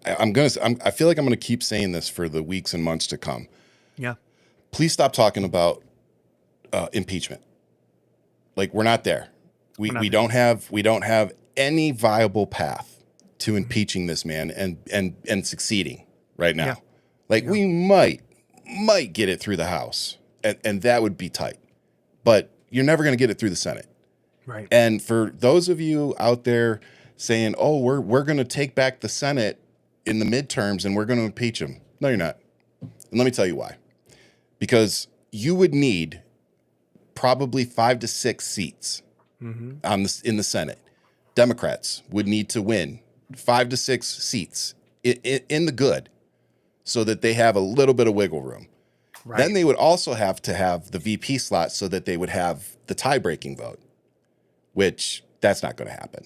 I feel like I'm going to keep saying this for the weeks and months to come. Yeah. Please stop talking about impeachment. Like, we're not there. We don't have any viable path to impeaching this man and succeeding right now. Yeah. We might get it through the House, and that would be tight. But you're never going to get it through the Senate. Right. And for those of you out there saying, "Oh, we're going to take back the Senate in the midterms and we're going to impeach him," no, you're not. And let me tell you why. Because you would need probably 5 to 6 seats in the Senate. Democrats would need to win 5 to 6 seats in the good, so that they have a little bit of wiggle room. Right. Then they would also have to have the VP slot so that they would have the tie-breaking vote, which that's not going to happen.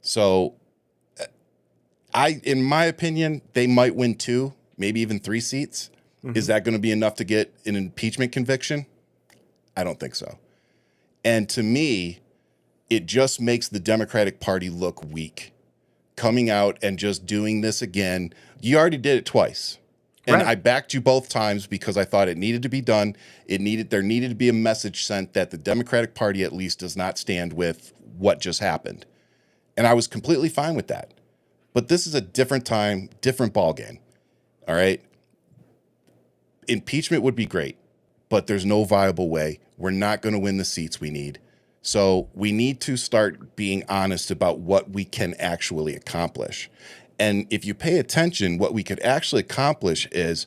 So in my opinion, they might win 2, maybe even 3 seats. Mm-hmm. Is that going to be enough to get an impeachment conviction? I don't think so. And to me, it just makes the Democratic Party look weak. Coming out and just doing this again. You already did it twice. And I backed you both times because I thought it needed to be done. There needed to be a message sent that the Democratic Party at least does not stand with what just happened. And I was completely fine with that. But this is a different time, different ballgame. All right? Impeachment would be great, but there's no viable way. We're not going to win the seats we need. So we need to start being honest about what we can actually accomplish. And if you pay attention, what we could actually accomplish is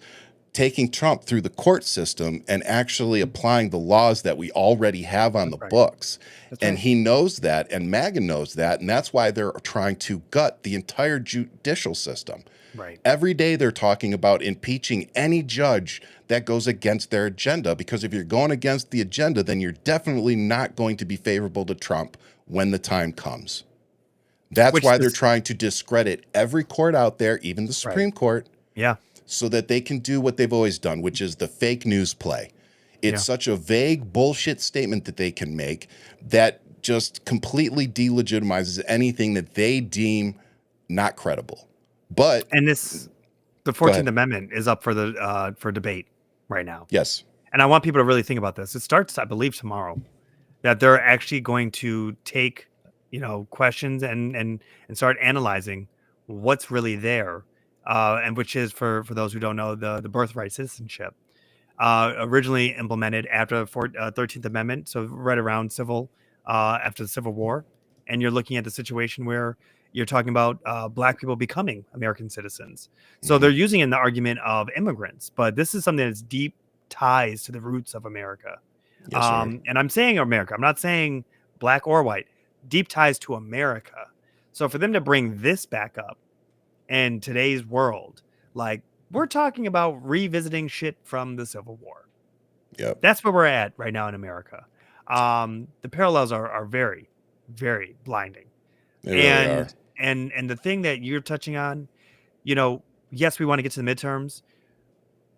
taking Trump through the court system and actually applying the laws that we already have on the books. And he knows that, and MAGA knows that, and that's why they're trying to gut the entire judicial system. Right. Every day they're talking about impeaching any judge that goes against their agenda, because if you're going against the agenda, then you're definitely not going to be favorable to Trump when the time comes. That's why they're trying to discredit every court out there, even the Supreme Court. Yeah. So that they can do what they've always done, which is the fake news play. It's such a vague bullshit statement that they can make that just completely delegitimizes anything that they deem not credible. But the 14th Amendment is up for debate right now. Yes. And I want people to really think about this. It starts, I believe, tomorrow, that they're actually going to take, questions and start analyzing what's really there. And which is, for those who don't know, the birthright citizenship, originally implemented after the 13th Amendment, so right around after the Civil War. And you're looking at the situation where you're talking about Black people becoming American citizens. So they're using it in the argument of immigrants, but this is something that's deep ties to the roots of America. Yes, and I'm saying America, I'm not saying Black or white, deep ties to America. So for them to bring this back up in today's world, we're talking about revisiting shit from the Civil War. Yep. That's where we're at right now in America. The parallels are very, very blinding. They really are. And the thing that you're touching on, yes, we want to get to the midterms.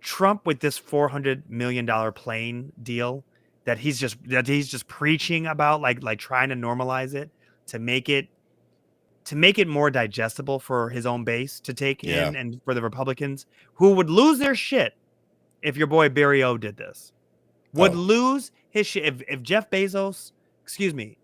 Trump with this $400 million plane deal that he's just preaching about, like trying to normalize it to make it more digestible for his own base to take in, and for the Republicans who would lose their shit if your boy Barry O did this, would lose his shit. If Jeff Bezos,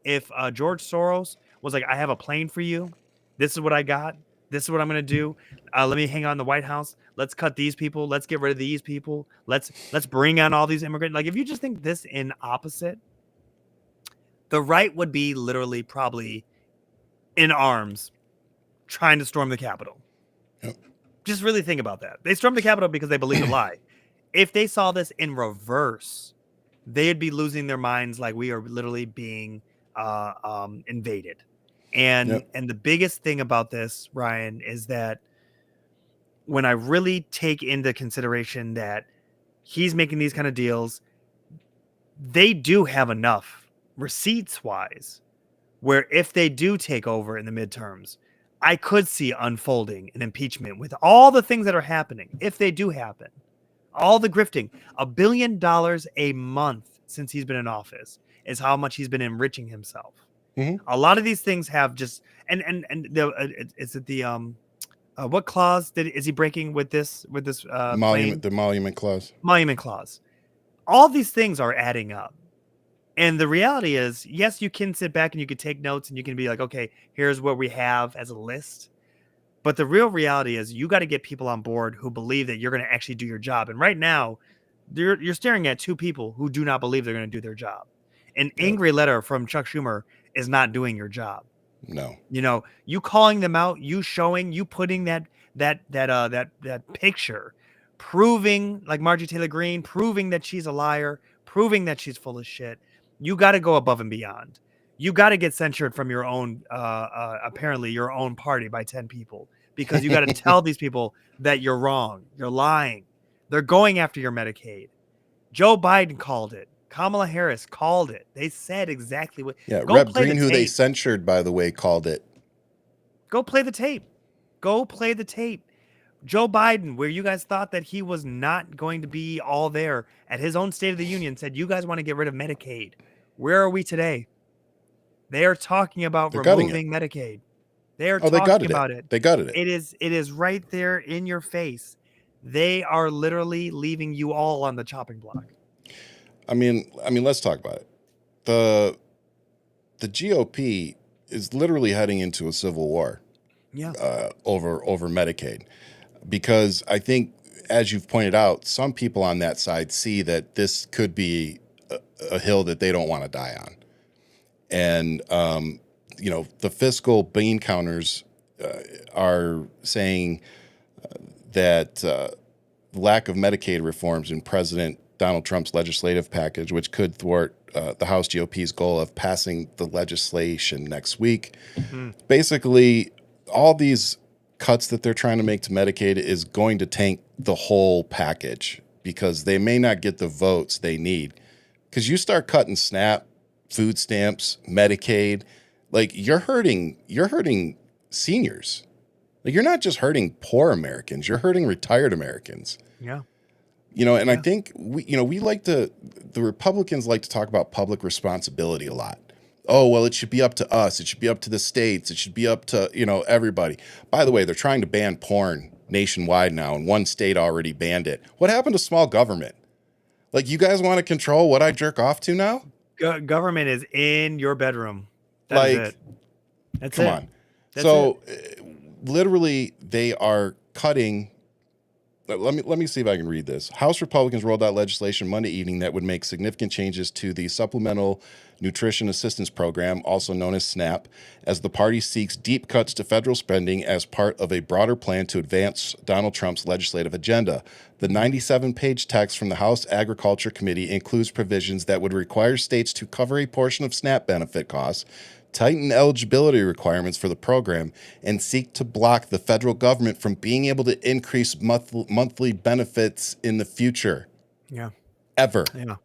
if George Soros was like, I have a plane for you. This is what I got. This is what I'm going to do. Let me hang on in the White House. Let's cut these people. Let's get rid of these people. Let's bring on all these immigrants. If you just think this in opposite, the right would be literally probably in arms trying to storm the Capitol. Yep. Just really think about that. They stormed the Capitol because they believe a lie. If they saw this in reverse, they'd be losing their minds, like we are literally being invaded. And the biggest thing about this, Ryan, is that when I really take into consideration that he's making these kind of deals, they do have enough receipts wise where if they do take over in the midterms, I could see unfolding an impeachment with all the things that are happening. If they do happen, all the grifting, $1 billion a month since he's been in office. is how much he's been enriching himself. Mm-hmm. A lot of these things have just and is it the what clause is he breaking with this the emolument clause? Monument clause. All these things are adding up. And the reality is, yes, you can sit back and you can take notes and you can be like, okay, here's what we have as a list. But the real reality is you got to get people on board who believe that you're going to actually do your job. And right now, you're staring at two people who do not believe they're going to do their job. An angry letter from Chuck Schumer is not doing your job. No. You know, you calling them out, you putting that picture, proving, like Marjorie Taylor Greene, proving that she's a liar, proving that she's full of shit. You got to go above and beyond. You got to get censured from your own, apparently your own party by 10 people, because you got to tell these people that you're wrong. You're lying. They're going after your Medicaid. Joe Biden called it. Kamala Harris called it. They said exactly what. Yeah, Rep. Greene, who they censured, by the way, called it. Go play the tape. Go play the tape. Joe Biden, where you guys thought that he was not going to be all there, at his own State of the Union, said, you guys want to get rid of Medicaid. Where are we today? They are talking about removing Medicaid. They are talking about it. They gutted it. It is right there in your face. They are literally leaving you all on the chopping block. I mean, let's talk about it. The GOP is literally heading into a civil war. Yeah. Over Medicaid, because I think, as you've pointed out, some people on that side see that this could be a hill that they don't want to die on, and the fiscal bean counters are saying that the lack of Medicaid reforms in President Donald Trump's legislative package, which could thwart the House GOP's goal of passing the legislation next week. Mm-hmm. Basically, all these cuts that they're trying to make to Medicaid is going to tank the whole package, because they may not get the votes they need. Because you start cutting SNAP, food stamps, Medicaid, like you're hurting seniors. Like, you're not just hurting poor Americans, you're hurting retired Americans. Yeah. I think the Republicans like to talk about public responsibility a lot. Oh, well, it should be up to us. It should be up to the states. It should be up to, everybody. By the way, they're trying to ban porn nationwide now, and one state already banned it. What happened to small government? Like, you guys want to control what I jerk off to now? Government is in your bedroom. That's it. That's come it. on. So, literally, they are cutting. Let me see if I can read this. House Republicans rolled out legislation Monday evening that would make significant changes to the Supplemental Nutrition Assistance Program, also known as SNAP, as the party seeks deep cuts to federal spending as part of a broader plan to advance Donald Trump's legislative agenda. The 97-page text from the House Agriculture Committee includes provisions that would require states to cover a portion of SNAP benefit costs, tighten eligibility requirements for the program, and seek to block the federal government from being able to increase monthly benefits in the future. Yeah. Ever. Yeah.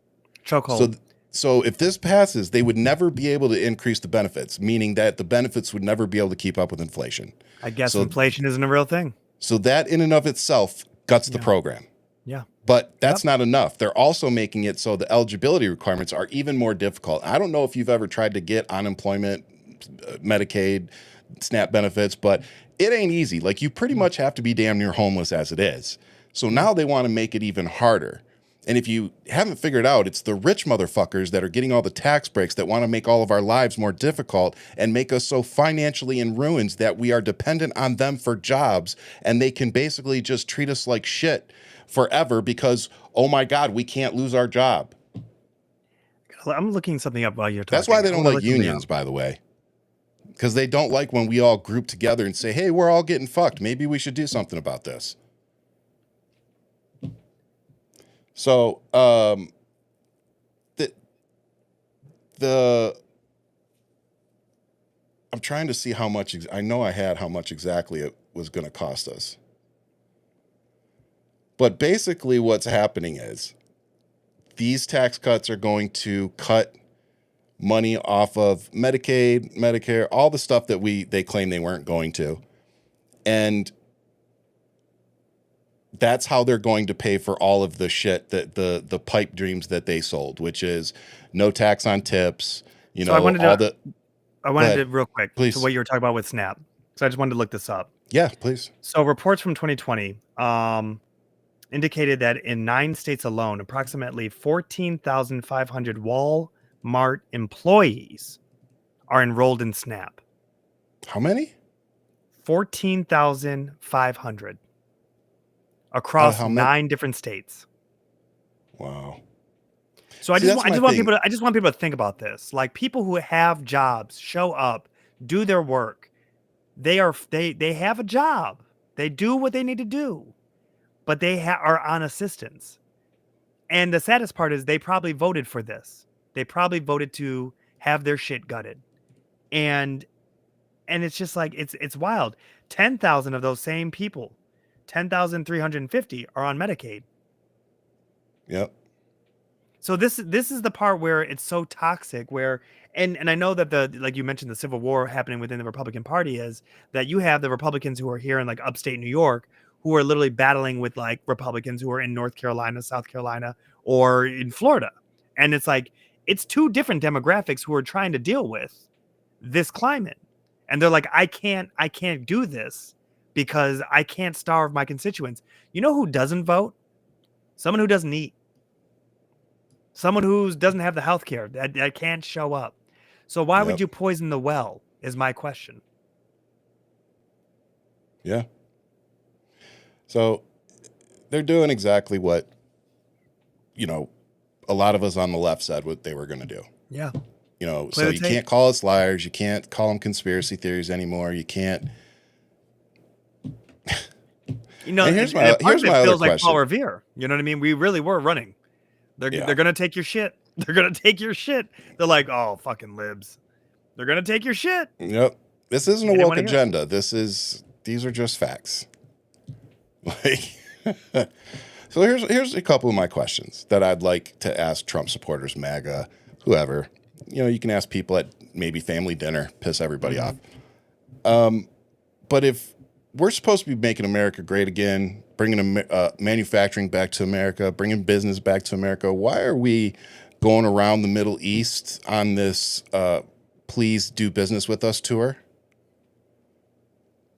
Chokehold. So if this passes, they would never be able to increase the benefits, meaning that the benefits would never be able to keep up with inflation. I guess inflation isn't a real thing. So that in and of itself guts the program. Yeah. But that's not enough. They're also making it so the eligibility requirements are even more difficult. I don't know if you've ever tried to get unemployment, Medicaid, SNAP benefits, but it ain't easy. Like, you pretty much have to be damn near homeless as it is. So now they want to make it even harder. And if you haven't figured out, it's the rich motherfuckers that are getting all the tax breaks that want to make all of our lives more difficult and make us so financially in ruins that we are dependent on them for jobs, and they can basically just treat us like shit forever because, oh my God, we can't lose our job. I'm looking something up while you're talking. That's why they don't like unions, by the way. Because they don't like when we all group together and say, hey, we're all getting fucked. Maybe we should do something about this. So, I'm trying to see how much, I know I had how much exactly it was going to cost us. But basically what's happening is these tax cuts are going to cut money off of Medicaid, Medicare, all the stuff that they claim they weren't going to. And that's how they're going to pay for all of the shit that the pipe dreams that they sold, which is no tax on tips. You know, I wanted to real quick please. to what you were talking about with SNAP. So I just wanted to look this up. Yeah, please. So reports from 2020 indicated that in 9 states alone, approximately 14,500 Walmart employees are enrolled in SNAP. How many? 14,500 across 9 different states. Wow. So I just want people to think about this. Like, people who have jobs, show up, do their work. They have a job. They do what they need to do, but they are on assistance. And the saddest part is they probably voted for this. They probably voted to have their shit gutted. And it's just like, it's wild. 10,000 of those same people, 10,350 are on Medicaid. Yep. So this is the part where it's so toxic, where and I know that like you mentioned, the civil war happening within the Republican Party is that you have the Republicans who are here in like upstate New York who are literally battling with like Republicans who are in North Carolina, South Carolina, or in Florida. And it's like, it's 2 different demographics who are trying to deal with this climate. And they're like, I can't do this because I can't starve my constituents. You know who doesn't vote? Someone who doesn't eat. Someone who doesn't have the health care that can't show up. So why would you poison the well is my question. Yeah. So they're doing exactly what, you know, a lot of us on the left said what they were going to do. Yeah. You know, so you can't call us liars. You can't call them conspiracy theories anymore. You can't. You know, here's my other feels like question. Paul Revere. You know what I mean? We really were running. They're going to take your shit. They're going to take your shit. They're like, oh, fucking libs. They're going to take your shit. Yep. This isn't a woke agenda. These are just facts. Like, so here's a couple of my questions that I'd like to ask Trump supporters, MAGA, whoever. You know, you can ask people at maybe family dinner, piss everybody off. But if we're supposed to be making America great again, bringing manufacturing back to America, bringing business back to America, why are we going around the Middle East on this please do business with us tour?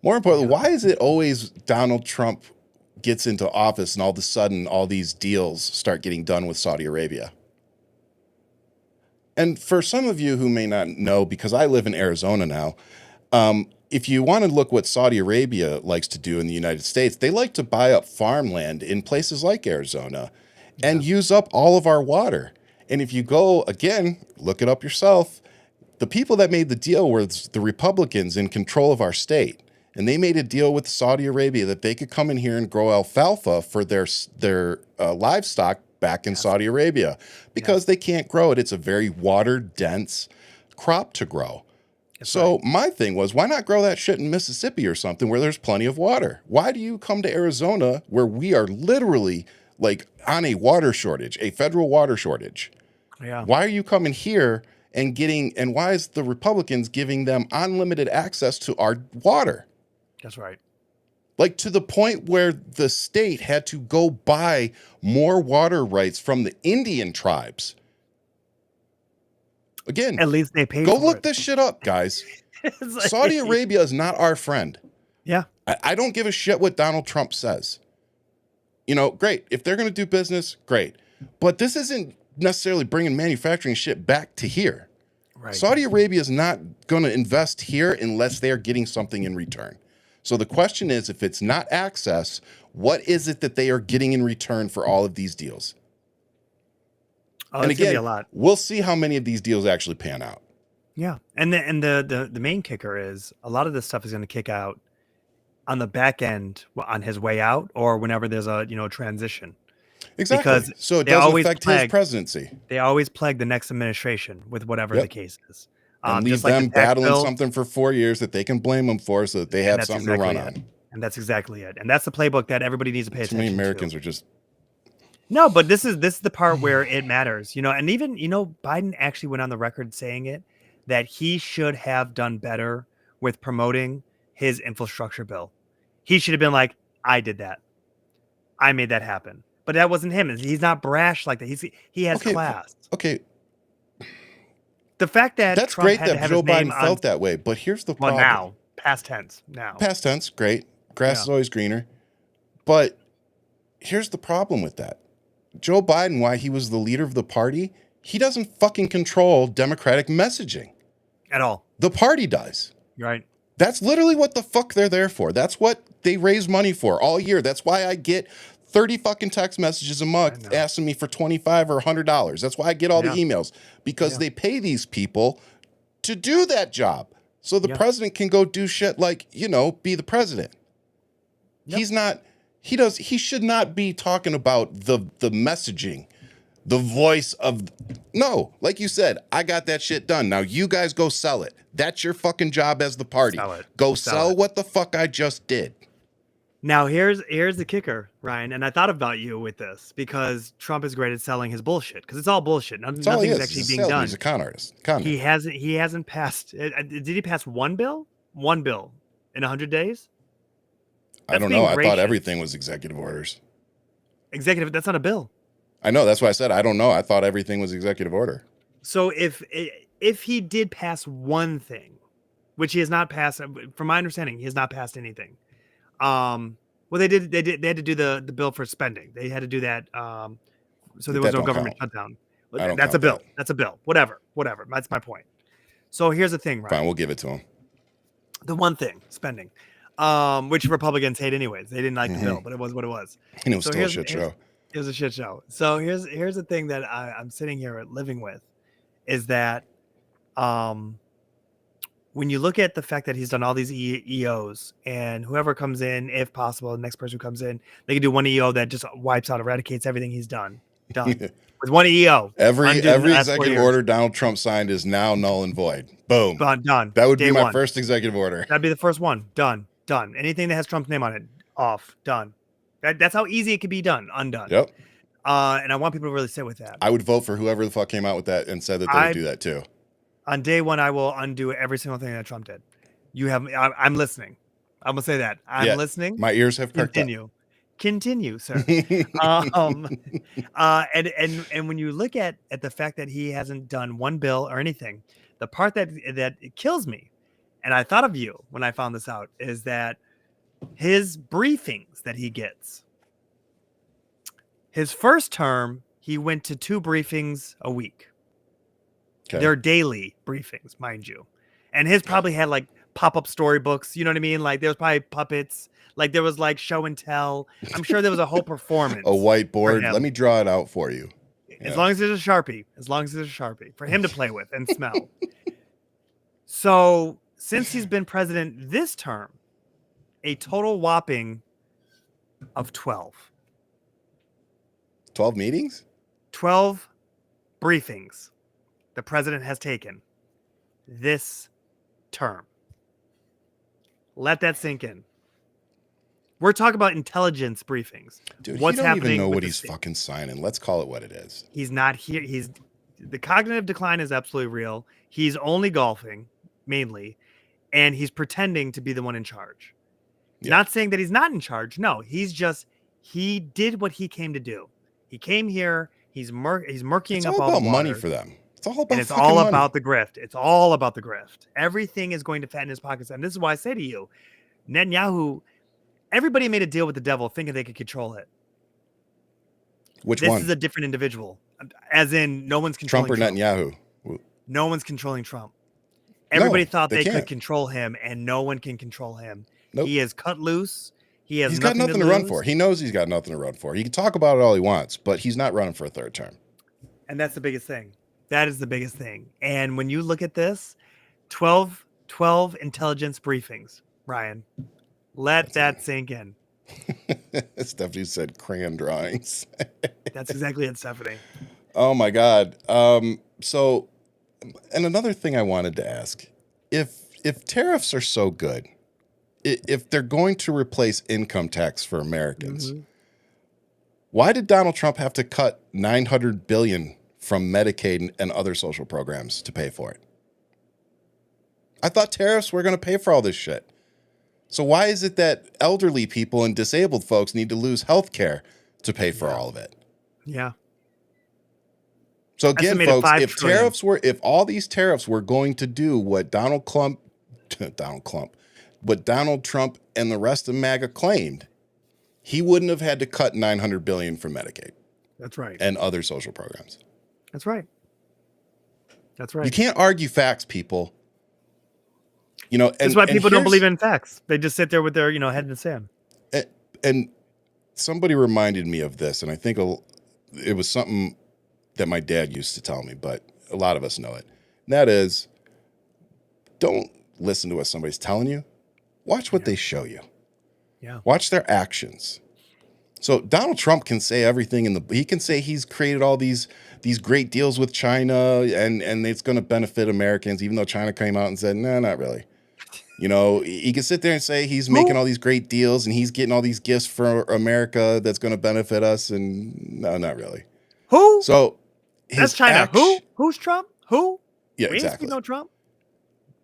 More importantly, why is it always Donald Trump gets into office and all of a sudden all these deals start getting done with Saudi Arabia? And for some of you who may not know, because I live in Arizona now, if you want to look what Saudi Arabia likes to do in the United States, they like to buy up farmland in places like Arizona and use up all of our water. And if you go, again, look it up yourself, the people that made the deal were the Republicans in control of our state. And they made a deal with Saudi Arabia that they could come in here and grow alfalfa for their livestock back in Saudi Arabia because they can't grow it. It's a very water-dense crop to grow. So my thing was, why not grow that shit in Mississippi or something where there's plenty of water? Why do you come to Arizona where we are literally like on a water shortage, a federal water shortage? Yeah. Why are you coming here and why is the Republicans giving them unlimited access to our water? That's right. Like to the point where the state had to go buy more water rights from the Indian tribes. Again, at least they paid. Go look this shit up, guys. Like, Saudi Arabia is not our friend. Yeah. I don't give a shit what Donald Trump says. You know, great. If they're going to do business, great. But this isn't necessarily bringing manufacturing shit back to here. Right. Saudi Arabia is not going to invest here unless they are getting something in return. So the question is, if it's not access, what is it that they are getting in return for all of these deals? Oh, and again, be a lot. We'll see how many of these deals actually pan out. Yeah, and the main kicker is a lot of this stuff is going to kick out on the back end on his way out or whenever there's a transition. Exactly. Because so it doesn't affect his presidency. They always plague the next administration with whatever the case is. And leave them battling something for 4 years that they can blame them for so that they have something to run on. And that's exactly it. And that's the playbook that everybody needs to pay attention to. Many Americans are just... No, but this is the part where it matters. And even, Biden actually went on the record saying it, that he should have done better with promoting his infrastructure bill. He should have been like, I did that. I made that happen. But that wasn't him. He's not brash like that. He has class. Okay. The fact that that's Trump great had to that have Joe his name Biden felt that way, but here's the problem. Now, past tense. Now. Past tense, great. Grass is always greener. But here's the problem with that. Joe Biden, why he was the leader of the party, he doesn't fucking control Democratic messaging. At all. The party does. Right. That's literally what the fuck they're there for. That's what they raise money for all year. That's why I get 30 fucking text messages a month asking me for $25 or $100. That's why I get all the emails, because they pay these people to do that job. So the president can go do shit like, be the president. He's not, he should not be talking about the messaging, the voice of, no, like you said, I got that shit done. Now you guys go sell it. That's your fucking job as the party. Go sell what the fuck I just did. Now, here's the kicker, Ryan, and I thought about you with this because Trump is great at selling his bullshit because it's all bullshit. Nothing's actually being done. He's a con artist. He hasn't passed. Did he pass one bill? One bill in 100 days? I don't know. I thought everything was executive orders. Executive, that's not a bill. I know. That's why I said I don't know. I thought everything was executive order. So if he did pass one thing, which he has not passed, from my understanding, he has not passed anything. Well, they had to do the bill for spending. They had to do that. So there was no government shutdown. That's a bill. That's a bill. Whatever. That's my point. So here's the thing, right? Fine, we'll give it to him. The one thing, spending, which Republicans hate anyways. They didn't like the bill, but it was what it was. And it was still a shit show. It was a shit show. So here's the thing that I'm sitting here living with, is that when you look at the fact that he's done all these EOs, and whoever comes in, if possible, the next person who comes in, they can do one EO that just wipes out, eradicates everything he's done. With one EO. Every executive order Donald Trump signed is now null and void. Boom. Done. That would be my first executive order. That'd be the first one. Done. Anything that has Trump's name on it, off. Done. That's how easy it could be done. Undone. Yep. And I want people to really sit with that. I would vote for whoever the fuck came out with that and said that they would do that too. On day one, I will undo every single thing that Trump did. I'm listening. I'm gonna say that. I'm listening. My ears have perked up. Continue, sir. And when you look at the fact that he hasn't done one bill or anything, the part that kills me, and I thought of you when I found this out, is that his briefings that he gets. His first term, he went to 2 briefings a week. Okay. They're daily briefings, mind you. And his probably had like pop-up storybooks, you know what I mean? Like there was probably puppets, like there was like show and tell. I'm sure there was a whole performance. A whiteboard. Let me draw it out for you. As long as there's a Sharpie. For him to play with and smell. So since he's been president this term, a total whopping of 12. 12 meetings? 12 briefings the president has taken this term. Let that sink in. We're talking about intelligence briefings. Dude, what's happening? Even know what he's fucking signing. Let's call it what it is. He's not here. The cognitive decline is absolutely real. He's only golfing mainly, and he's pretending to be the one in charge. Yeah. Not saying that he's not in charge. No, he did what he came to do. He came here. He's murkying up all the water. Money for them. It's all about. And it's all money. About the grift. It's all about the grift. Everything is going to fatten his pockets. And this is why I say to you, Netanyahu, everybody made a deal with the devil thinking they could control it. Which one? This is a different individual. As in, no one's controlling Trump or Netanyahu. No one's controlling Trump. Everybody thought they could control him, and no one can control him. Nope. He is cut loose. He's got nothing to run for. He knows he's got nothing to run for. He can talk about it all he wants, but he's not running for a third term. And that's the biggest thing. That is the biggest thing. And when you look at this, 12 intelligence briefings, Ryan, let that sink in. Stephanie said crayon drawings. That's exactly it, Stephanie. Oh my God. So, and another thing I wanted to ask, if tariffs are so good, if they're going to replace income tax for Americans, why did Donald Trump have to cut $900 billion from Medicaid and other social programs to pay for it? I thought tariffs were going to pay for all this shit. So why is it that elderly people and disabled folks need to lose health care to pay for all of it? Yeah. So again, Estimated folks, $5 if trillion. if all these tariffs were going to do what Donald Trump and the rest of MAGA claimed, he wouldn't have had to cut $900 billion from Medicaid. That's right. And other social programs. That's right. That's right. You can't argue facts, people. You know, and that's why people don't believe in facts. They just sit there with their, head in the sand. And somebody reminded me of this, and I think it was something that my dad used to tell me, but a lot of us know it. And that is, don't listen to what somebody's telling you. Watch what they show you. Yeah. Watch their actions. So Donald Trump can say everything he can say he's created all these great deals with China and it's going to benefit Americans, even though China came out and said, no, not really. He can sit there and say he's making all these great deals and he's getting all these gifts for America that's going to benefit us. And no, not really. Who? So that's China. Who's Trump? Who? Yeah, we exactly. No Trump.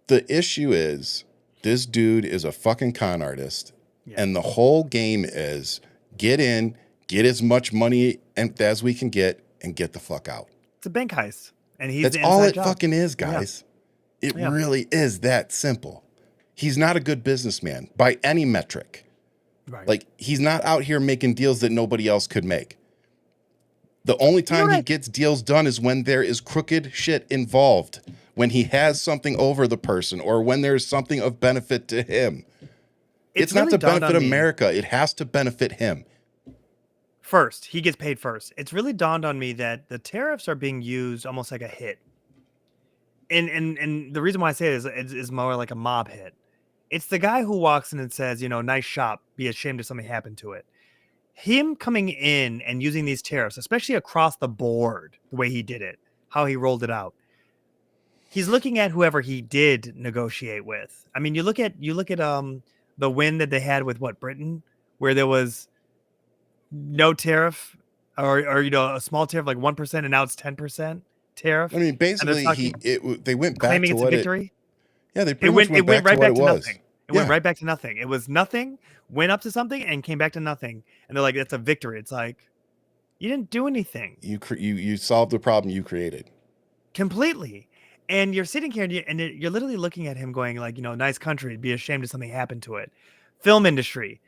The issue is this dude is a fucking con artist. Yeah. And the whole game is get in, get as much money as we can get, and get the fuck out. It's a bank heist. And that's all it fucking is, guys. Yeah. It really is that simple. He's not a good businessman by any metric. Right. Like, he's not out here making deals that nobody else could make. The only time he gets deals done is when there is crooked shit involved, when he has something over the person, or when there's something of benefit to him. It's not to benefit America. It has to benefit him. First, he gets paid first. It's really dawned on me that the tariffs are being used almost like a hit. And the reason why I say it is more like a mob hit. It's the guy who walks in and says, nice shop, be ashamed if something happened to it. Him coming in and using these tariffs, especially across the board, the way he did it, how he rolled it out. He's looking at whoever he did negotiate with. I mean, you look at the win that they had with Britain, where there was no tariff or a small tariff, like 1%, and now it's 10% tariff. I mean, basically they went back claiming to it's what a victory. Yeah, they pretty much went right back to nothing. It went right back to nothing. It was nothing, went up to something, and came back to nothing. And they're like, that's a victory. It's like, you didn't do anything. You solved the problem you created. Completely. And you're sitting here and you're literally looking at him going like, nice country, be ashamed if something happened to it. Film industry.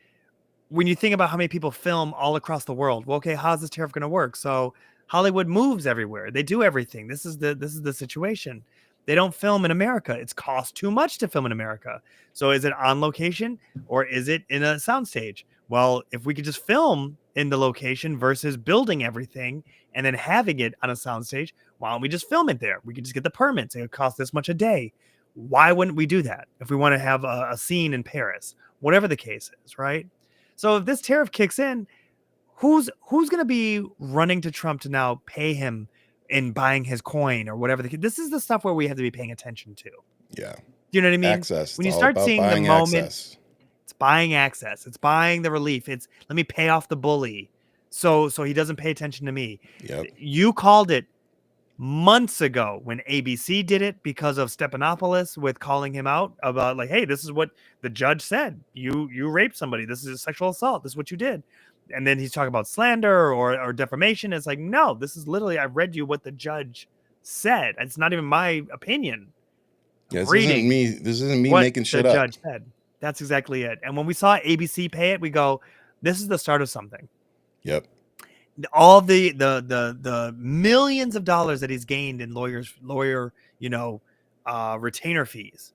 When you think about how many people film all across the world, well, okay, how's this tariff going to work? So Hollywood moves everywhere. They do everything. This is the situation. They don't film in America. It's cost too much to film in America. So is it on location or is it in a soundstage? Well, if we could just film in the location versus building everything and then having it on a soundstage, why don't we just film it there? We could just get the permits. It would cost this much a day. Why wouldn't we do that if we want to have a scene in Paris? Whatever the case is, right? So if this tariff kicks in, who's going to be running to Trump to now pay him in buying his coin or whatever? This is the stuff where we have to be paying attention to. Yeah. Do you know what I mean? Access. When you start seeing the moment, it's buying access. It's buying the relief. It's let me pay off the bully so he doesn't pay attention to me. Yep. You called it months ago when ABC did it because of Stephanopoulos with calling him out about like, hey, this is what the judge said. You raped somebody. This is a sexual assault. This is what you did. And then he's talking about slander or defamation. It's like, no, this is literally, I read you what the judge said. It's not even my opinion. Yeah, this isn't me making shit up. The judge said. That's exactly it. And when we saw ABC pay it, we go, this is the start of something. Yep. All the millions of dollars that he's gained in lawyer, retainer fees.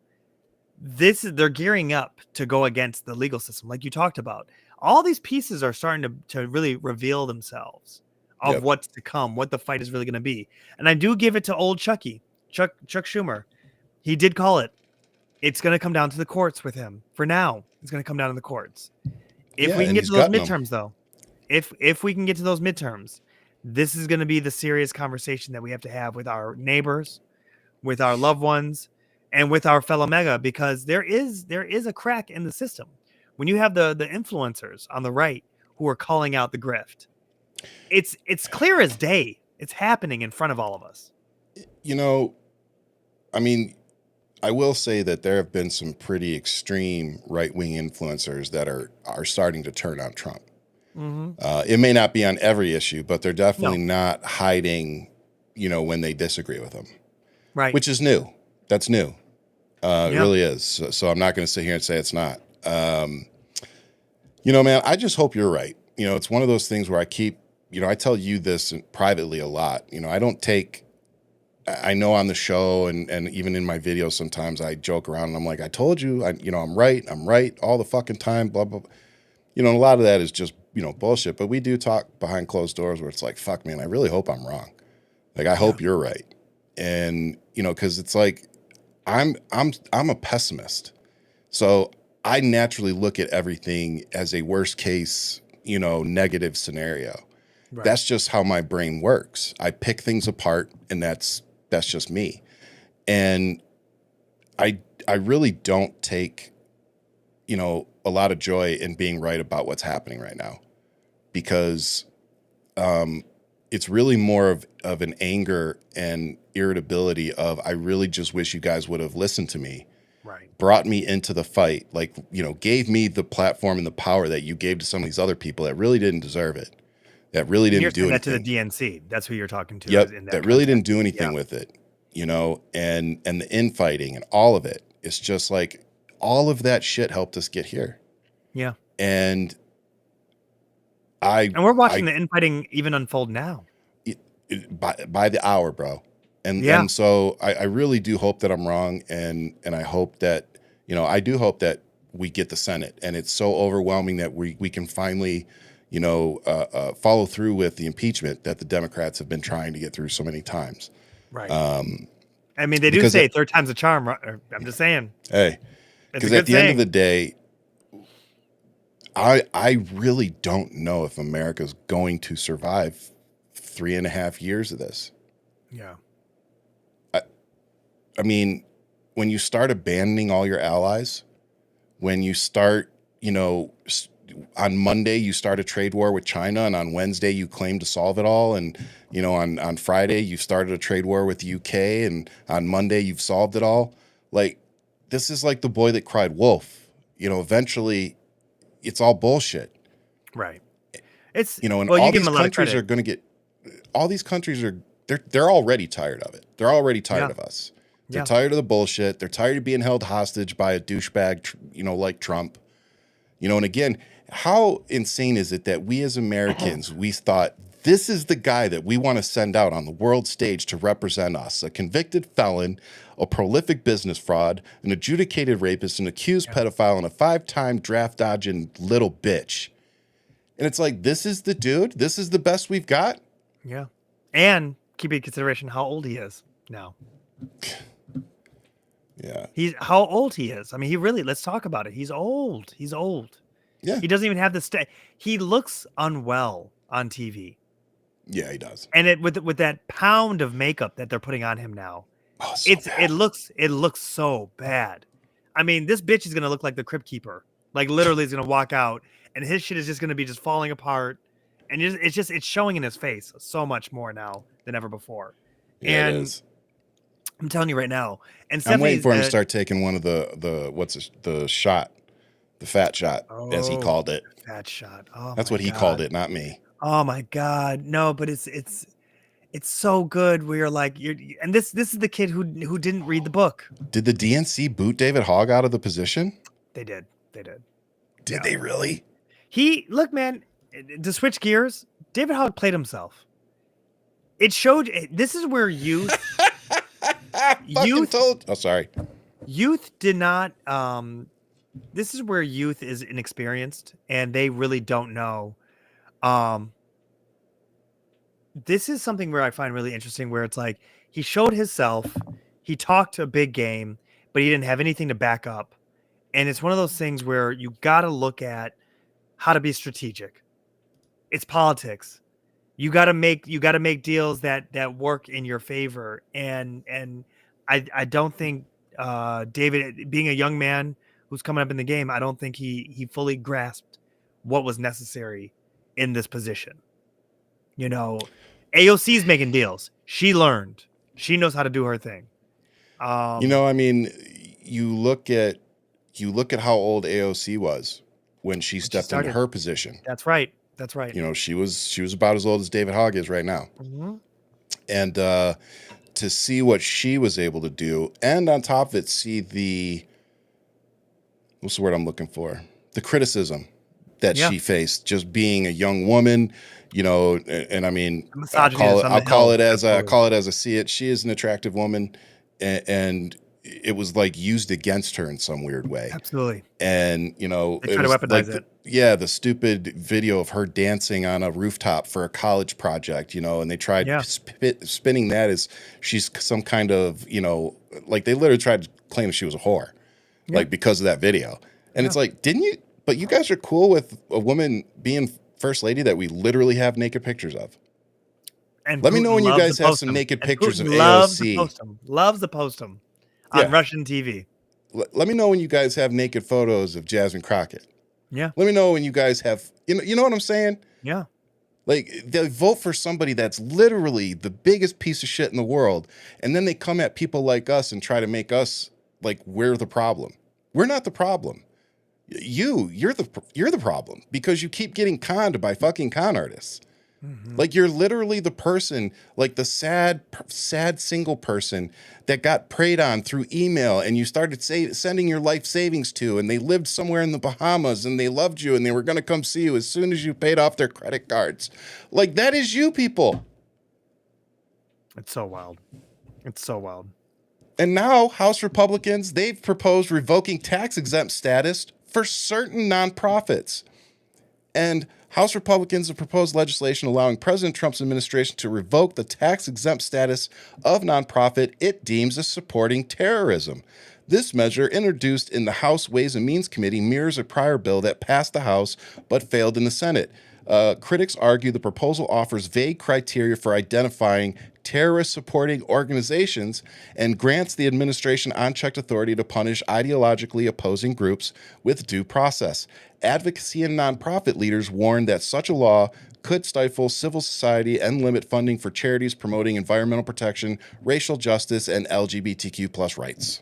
They're gearing up to go against the legal system, like you talked about. All these pieces are starting to really reveal themselves of what's to come, what the fight is really going to be. And I do give it to old Chuck Schumer. He did call it. It's going to come down to the courts with him. For now, it's going to come down to the courts. If we can get to those midterms, though, if we can get to those midterms, this is going to be the serious conversation that we have to have with our neighbors, with our loved ones, and with our fellow MAGA, because there is a crack in the system. When you have the influencers on the right who are calling out the grift, it's clear as day. It's happening in front of all of us. I mean, I will say that there have been some pretty extreme right-wing influencers that are starting to turn on Trump. It may not be on every issue, but they're definitely not hiding, when they disagree with him. Right. Which is new. That's new. It really is. So I'm not going to sit here and say it's not. Man, I just hope you're right. It's one of those things where I keep, I tell you this privately a lot. I know on the show and even in my videos sometimes I joke around and I'm like, I told you, I'm right all the fucking time, blah, blah, blah. A lot of that is just, bullshit. But we do talk behind closed doors where it's like, fuck, man, I really hope I'm wrong. Like, I hope you're right. And, because it's like, I'm a pessimist. So I naturally look at everything as a worst case, negative scenario. Right. That's just how my brain works. I pick things apart, and that's just me. And I really don't take, a lot of joy in being right about what's happening right now, because it's really more of an anger and irritability of, I really just wish you guys would have listened to me. Right. Brought me into the fight, gave me the platform and the power that you gave to some of these other people that really didn't deserve it. That really didn't do anything. That to the DNC. That's who you're talking to. Yep. That really didn't do anything with it, and the infighting and all of it. It's just like all of that shit helped us get here. Yeah. And we're watching the infighting even unfold now. By the hour, bro. And so I really do hope that I'm wrong, and I hope that, I do hope that we get the Senate, and it's so overwhelming that we can finally, follow through with the impeachment that the Democrats have been trying to get through so many times. Right. I mean, they do say third time's a charm. I'm just saying. Hey, because at the end of the day, I really don't know if America's going to survive 3.5 years of this. Yeah. I mean, when you start abandoning all your allies, when you start, on Monday you start a trade war with China, and on Wednesday you claim to solve it all, and on Friday you started a trade war with the UK, and on Monday you've solved it all. Like, this is like the boy that cried wolf. Eventually it's all bullshit. Right. It's and all these countries are going to get. All these countries are they're already tired of it. They're already tired of us. They're tired of the bullshit. They're tired of being held hostage by a douchebag, like Trump. And again, how insane is it that we as Americans, we thought this is the guy that we want to send out on the world stage to represent us, a convicted felon, a prolific business fraud, an adjudicated rapist, an accused pedophile, and a 5-time draft dodging little bitch. And it's like, this is the dude? This is the best we've got? Yeah. And keep in consideration how old he is now. Yeah. He's how old he is. I mean, let's talk about it. He's old. Yeah. He doesn't even have the he looks unwell on TV. Yeah, he does. And with that pound of makeup that they're putting on him now, it looks so bad. I mean, this bitch is gonna look like the Crypt Keeper. Like, literally, he's gonna walk out and his shit is just gonna be just falling apart. And it's showing in his face so much more now than ever before. Yeah, and it is. I'm telling you right now. And I'm waiting for him to start taking one of the shot, the fat shot, as he called it. Fat shot. Oh, that's what he called it, not me. Oh my God, no! But it's so good. We're like, and this is the kid who didn't read the book. Did the DNC boot David Hogg out of the position? They did. Did they really? Look, man. To switch gears, David Hogg played himself. It showed. This is where youth. Sorry. Youth did not. This is where youth is inexperienced, and they really don't know. This is something where I find really interesting, where it's like he showed himself, he talked a big game, but he didn't have anything to back up, and it's one of those things where you got to look at how to be strategic. It's politics. You got to make deals that work in your favor, and I don't think David, being a young man who's coming up in the game, I don't think he fully grasped what was necessary in this position. AOC's making deals. She learned. She knows how to do her thing. I mean, you look at how old AOC was when she stepped into her position. That's right. That's right. You know, she was about as old as David Hogg is right now. Mm-hmm. And to see what she was able to do, and on top of it, see what's the word I'm looking for? The criticism that she faced just being a young woman, you know, and I mean, I'll call it as I see it. She is an attractive woman, and it was like used against her in some weird way. Absolutely. And, you know, they try to weaponize it. The stupid video of her dancing on a rooftop for a college project, you know, and they tried spinning that as she's some kind of, you know, like they literally tried to claim she was a whore, like because of that video. And it's like, but you guys are cool with a woman being first lady that we literally have naked pictures of. And let me know when you guys have some naked pictures of AOC. Loves to post them on Russian TV. Let me know when you guys have naked photos of Jasmine Crockett. Yeah. Let me know when you guys have, you know what I'm saying? Yeah. Like they vote for somebody that's literally the biggest piece of shit in the world. And then they come at people like us and try to make us like, we're the problem. We're not the problem. You're the problem because you keep getting conned by fucking con artists. Mm-hmm. Like you're literally the person, like the sad single person that got preyed on through email and you started sending your life savings to, and they lived somewhere in the Bahamas and they loved you and they were going to come see you as soon as you paid off their credit cards. Like that is you people. It's so wild. It's so wild. And now House Republicans, they've proposed revoking tax-exempt status for certain nonprofits. And House Republicans have proposed legislation allowing President Trump's administration to revoke the tax-exempt status of nonprofit it deems as supporting terrorism. This measure, introduced in the House Ways and Means Committee, mirrors a prior bill that passed the House but failed in the Senate. Critics argue the proposal offers vague criteria for identifying terrorist-supporting organizations and grants the administration unchecked authority to punish ideologically opposing groups with due process. Advocacy and nonprofit leaders warn that such a law could stifle civil society and limit funding for charities promoting environmental protection, racial justice, and LGBTQ plus rights.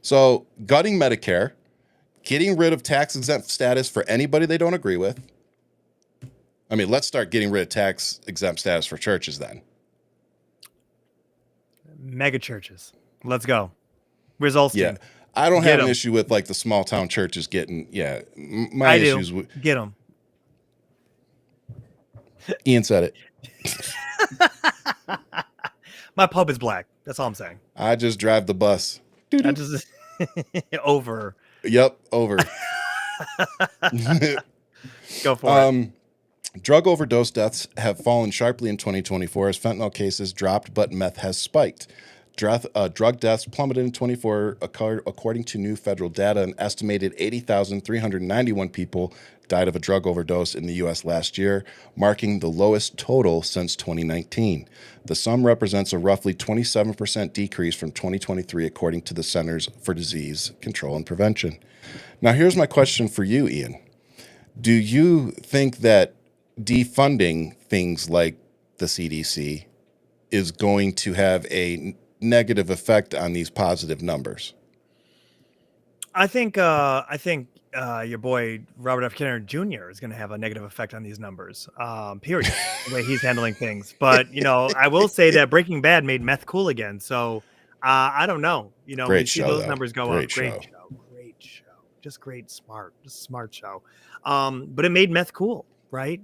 So, gutting Medicare, getting rid of tax-exempt status for anybody they don't agree with. I mean, let's start getting rid of tax-exempt status for churches then. Mega churches. Let's go. Where's Olstein? Yeah. I don't have an issue with like the small town churches getting, my issues with. Get them. Ian said it. My pub is black. That's all I'm saying. I just drive the bus. I just over. Yep, over. Go for it. Drug overdose deaths have fallen sharply in 2024 as fentanyl cases dropped, but meth has spiked. Drug deaths plummeted in 24, according to new federal data. An estimated 80,391 people died of a drug overdose in the U.S. last year, marking the lowest total since 2019. The sum represents a roughly 27% decrease from 2023, according to the Centers for Disease Control and Prevention. Now, here's my question for you, Ian. Do you think that defunding things like the CDC is going to have a negative effect on these positive numbers? I think your boy Robert F. Kennedy Jr. is going to have a negative effect on these numbers. Period. The way he's handling things. But I will say that Breaking Bad made meth cool again. So I don't know. Great show, those though. numbers go up. Great show. Just smart show. But it made meth cool, right?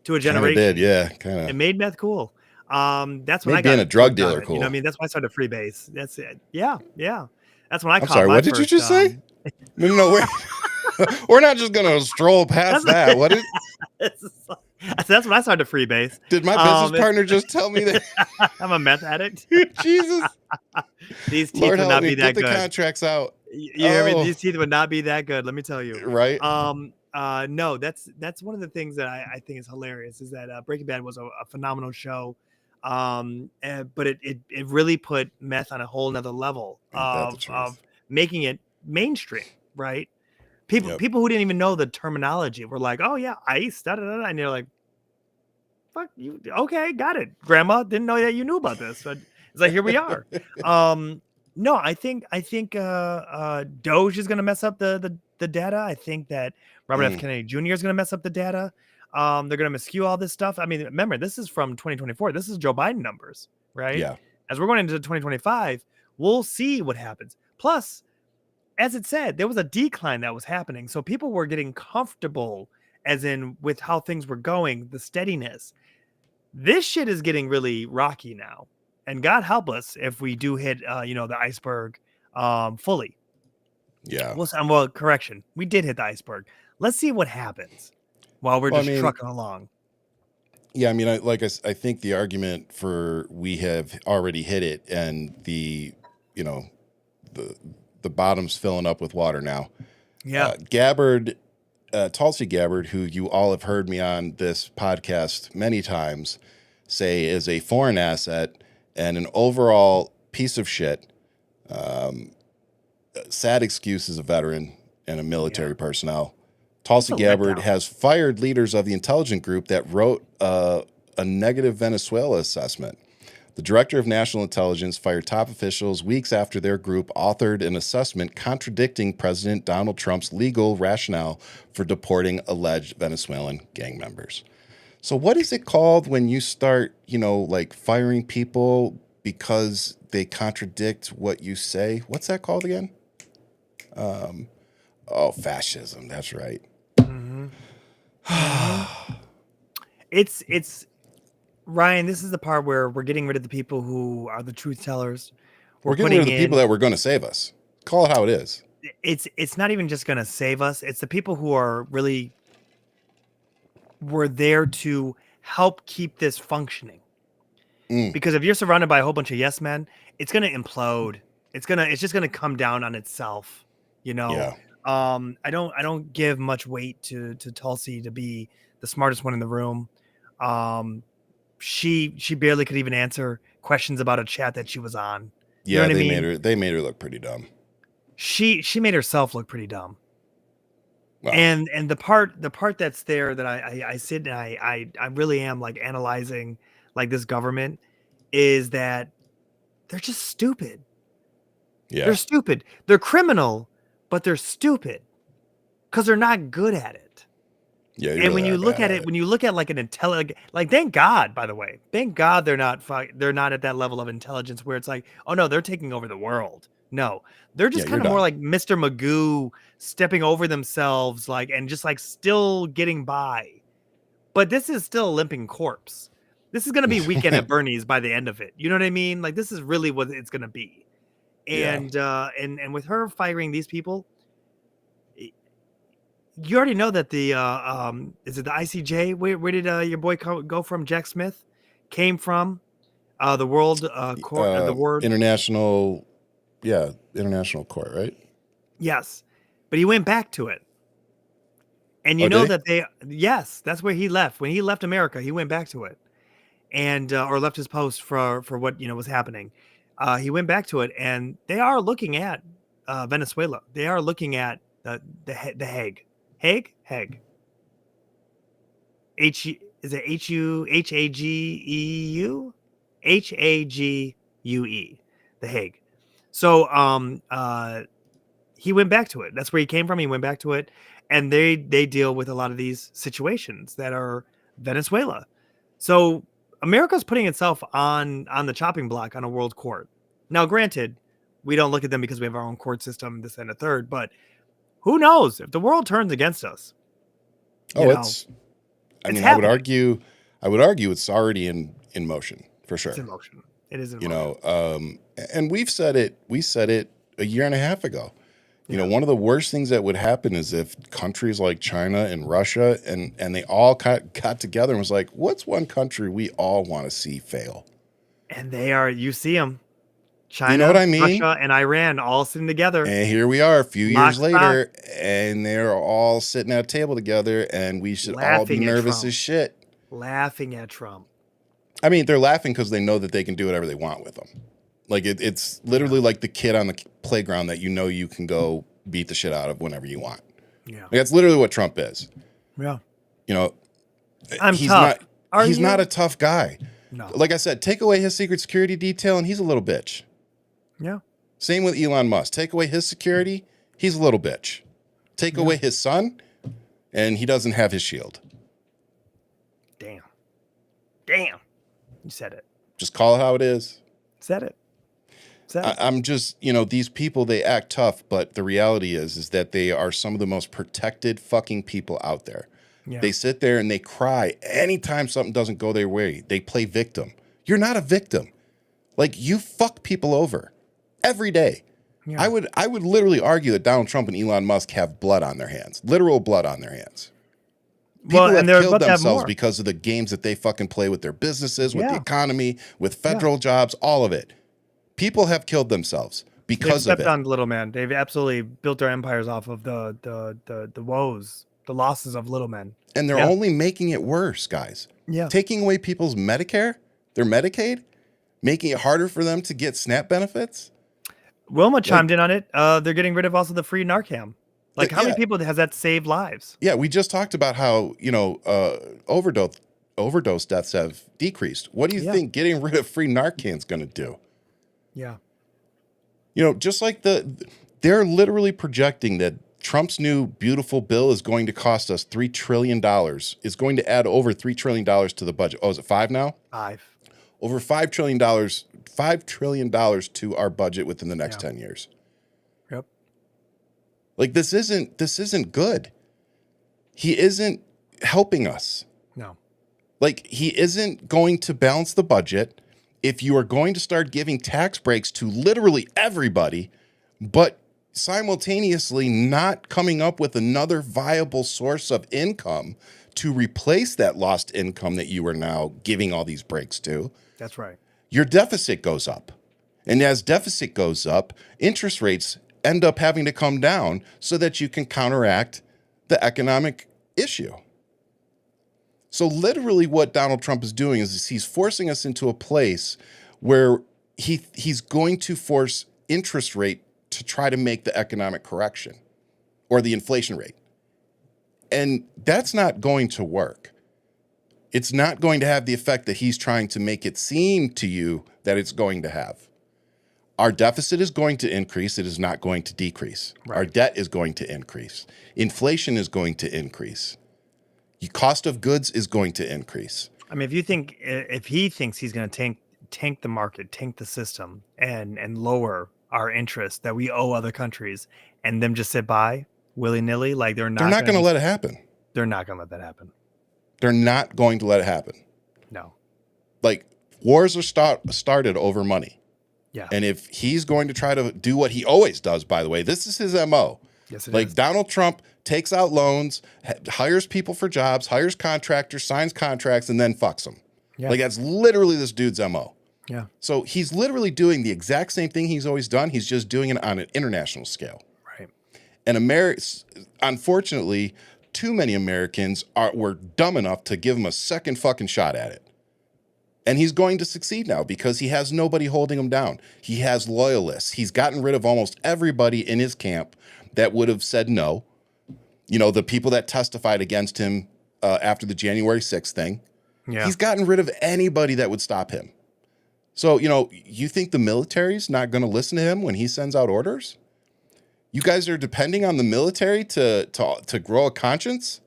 To a generation. Kinda did, yeah, kind of. It made meth cool. That's when I got being a drug dealer cool. That's why I started Freebase. That's it. Yeah. That's when I. I'm sorry. What did you just say? No, we're not just gonna stroll past that. What is? That's when I started Freebase. Did my business partner just tell me that I'm a meth addict? Jesus. These teeth would not be that good. Get the contracts out. You hear me? These teeth would not be that good. Let me tell you. Right. No, that's one of the things that I think is hilarious is that Breaking Bad was a phenomenal show. But it really put meth on a whole nother level of making it mainstream, right? People who didn't even know the terminology were like, oh yeah, ice, and you're like, fuck you, okay, got it. Grandma didn't know that you knew about this. But it's like, here we are. No, I think Doge is going to mess up the data. I think that Robert F. Kennedy Jr. is going to mess up the data. They're going to miscue all this stuff. I mean, remember, this is from 2024. This is Joe Biden numbers, right? Yeah. As we're going into 2025, we'll see what happens. Plus, as it said, there was a decline that was happening. So people were getting comfortable, as in with how things were going, the steadiness. This shit is getting really rocky now. And God help us if we do hit, the iceberg fully. Yeah. Well, correction. We did hit the iceberg. Let's see what happens while we're trucking along. Yeah, I mean, I think the argument for we have already hit it, and the bottom's filling up with water now. Yeah. Gabbard, Tulsi Gabbard, who you all have heard me on this podcast many times say is a foreign asset and an overall piece of shit. Sad excuse as a veteran and a military personnel. Tulsi Gabbard has fired leaders of the intelligence group that wrote a negative Venezuela assessment. The director of national intelligence fired top officials weeks after their group authored an assessment contradicting President Donald Trump's legal rationale for deporting alleged Venezuelan gang members. So what is it called when you start, firing people because they contradict what you say? What's that called again? Fascism. That's right. Mm-hmm. It's Ryan, this is the part where we're getting rid of the people who are the truth tellers. We're getting rid of the people that were going to save us. Call it how it is. It's not even just going to save us. It's the people who are really were there to help keep this functioning. Because if you're surrounded by a whole bunch of yes men, it's going to implode. It's just going to come down on itself. Yeah. I don't give much weight to Tulsi to be the smartest one in the room. She barely could even answer questions about a chat that she was on. Yeah, you know they made her look pretty dumb. She made herself look pretty dumb. Wow. And the part that's there that I sit and I really am like analyzing like this government is that they're just stupid. Yeah. They're stupid. They're criminal, but they're stupid because they're not good at it. Yeah. And when you look at it, when you look at like an intelligent, like thank God, by the way, thank God they're not at that level of intelligence where it's like, oh no, they're taking over the world. No, they're just kind of more like Mr. Magoo stepping over themselves, like, and just like still getting by. But this is still a limping corpse. This is going to be Weekend at Bernie's by the end of it. You know what I mean? Like this is really what it's going to be. And and with her firing these people, you already know that the is it the ICJ? Where did your boy go from? Jack Smith came from the World Court, the World International, International Court, right? Yes, but he went back to it, and that that's where he left. When he left America, he went back to it, and or left his post for what was happening. He went back to it, and they are looking at Venezuela. They are looking at the Hague. Hague? Is it Hague? Hague. The Hague. So he went back to it. That's where he came from. He went back to it. And they deal with a lot of these situations that are Venezuela. So America's putting itself on the chopping block on a world court. Now, granted, we don't look at them because we have our own court system, this and a third, but who knows if the world turns against us? I would argue it's already in motion for sure. It's in motion. It is in motion. And we said it a year and a half ago. One of the worst things that would happen is if countries like China and Russia and they all got together and was like, what's one country we all want to see fail? And you see them. China, you know what I mean? Russia, and Iran all sitting together. And here we are a few years later, and they're all sitting at a table together, and we should all be nervous as shit. Laughing at Trump. I mean, they're laughing because they know that they can do whatever they want with them. Like, it's literally like the kid on the playground that you can go beat the shit out of whenever you want. Yeah. Like, that's literally what Trump is. Yeah. He's tough. He's not a tough guy. No. Like I said, take away his secret security detail, and he's a little bitch. Yeah. Same with Elon Musk. Take away his security, he's a little bitch. Take away his son, and he doesn't have his shield. Damn. You said it. Just call it how it is. Said it. I'm just, these people, they act tough, but the reality is that they are some of the most protected fucking people out there. Yeah. They sit there and they cry anytime something doesn't go their way. They play victim. You're not a victim. Like, you fuck people over every day. Yeah. I would literally argue that Donald Trump and Elon Musk have blood on their hands, literal blood on their hands. People have killed themselves because of the games that they fucking play with their businesses, with the economy, with federal jobs, all of it. People have killed themselves because of it. They've stepped on little man. They've absolutely built their empires off of the woes, the losses of little men. And they're only making it worse, guys. Yeah. Taking away people's Medicare, their Medicaid, making it harder for them to get SNAP benefits. Wilma chimed in on it. They're getting rid of also the free Narcan. Like, how many people has that saved lives? Yeah, we just talked about how, overdose deaths have decreased. What do you think getting rid of free Narcan is going to do? Yeah. Just like they're literally projecting that Trump's new beautiful bill is going to cost us $3 trillion. Is going to add over $3 trillion to the budget. Oh, is it 5 now? 5. Over $5 trillion, $5 trillion to our budget within the next 10 years. Yep. Like, this isn't good. He isn't helping us. No. Like, he isn't going to balance the budget. If you are going to start giving tax breaks to literally everybody, but simultaneously not coming up with another viable source of income to replace that lost income that you are now giving all these breaks to. That's right. Your deficit goes up. And as deficit goes up, interest rates end up having to come down so that you can counteract the economic issue. So literally what Donald Trump is doing is he's forcing us into a place where he's going to force interest rate to try to make the economic correction or the inflation rate. And that's not going to work. It's not going to have the effect that he's trying to make it seem to you that it's going to have. Our deficit is going to increase. It is not going to decrease. Right. Our debt is going to increase. Inflation is going to increase. Your cost of goods is going to increase. I mean, if he thinks he's going to tank the market, tank the system, and lower our interest that we owe other countries, and them just sit by willy-nilly, like they're not going to let it happen. They're not going to let that happen. They're not going to let it happen. No. Like, wars are started over money. Yeah. And if he's going to try to do what he always does, by the way, this is his MO. Yes, it like is. Donald Trump takes out loans, hires people for jobs, hires contractors, signs contracts, and then fucks them. Yeah. Like, that's literally this dude's MO. Yeah. So he's literally doing the exact same thing he's always done. He's just doing it on an international scale. Right. And unfortunately, too many Americans were dumb enough to give him a second fucking shot at it. And he's going to succeed now because he has nobody holding him down. He has loyalists. He's gotten rid of almost everybody in his camp that would have said no. The people that testified against him after the January 6th thing. Yeah. He's gotten rid of anybody that would stop him. So, you think the military's not going to listen to him when he sends out orders? You guys are depending on the military to grow a conscience?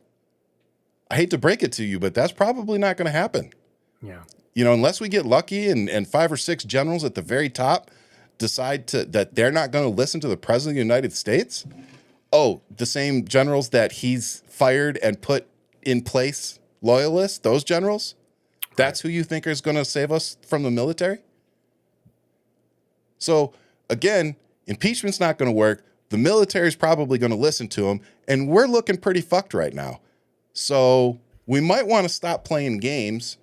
I hate to break it to you, but that's probably not going to happen. Yeah. Unless we get lucky and 5 or 6 generals at the very top decide that they're not going to listen to the president of the United States. Oh, the same generals that he's fired and put in place, loyalists, those generals? That's who you think is going to save us from the military? So, again, impeachment's not going to work. The military is probably going to listen to him, and we're looking pretty fucked right now. So we might want to stop playing games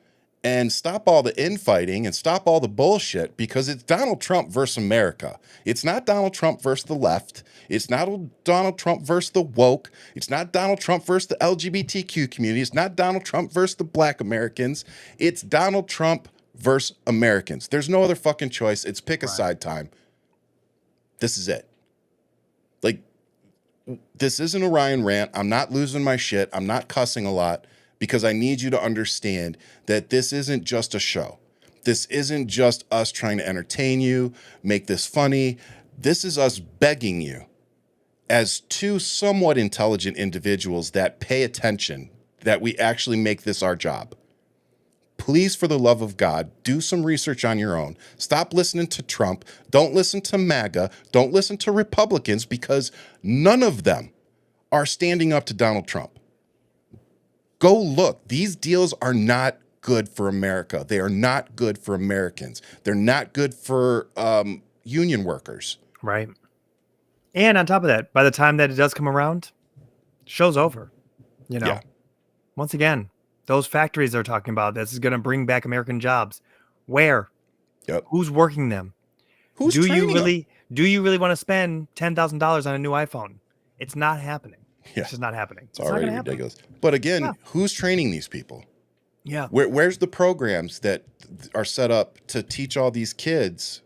and stop all the infighting and stop all the bullshit because it's Donald Trump versus America. It's not Donald Trump versus the left. It's not Donald Trump versus the woke. It's not Donald Trump versus the LGBTQ community. It's not Donald Trump versus the black Americans. It's Donald Trump versus Americans. There's no other fucking choice. It's pick a side time. This is it. Like, this isn't a Ryan rant. I'm not losing my shit. I'm not cussing a lot because I need you to understand that this isn't just a show. This isn't just us trying to entertain you, make this funny. This is us begging you, as two somewhat intelligent individuals that pay attention, that we actually make this our job. Please, for the love of God, do some research on your own. Stop listening to Trump. Don't listen to MAGA. Don't listen to Republicans, because none of them are standing up to Donald Trump. Go look. These deals are not good for America. They are not good for Americans. They're not good for union workers. Right. And on top of that, by the time that it does come around, show's over. You know, Yeah. Once again, those factories they're talking about, this is going to bring back American jobs. Where? Yep. Who's working them? Who's do training you really want to spend $10,000 on a new iPhone? It's not happening. Yeah. It's just not happening. It's already ridiculous. But again, who's training these people? Yeah. Where's the programs that are set up to teach all these kids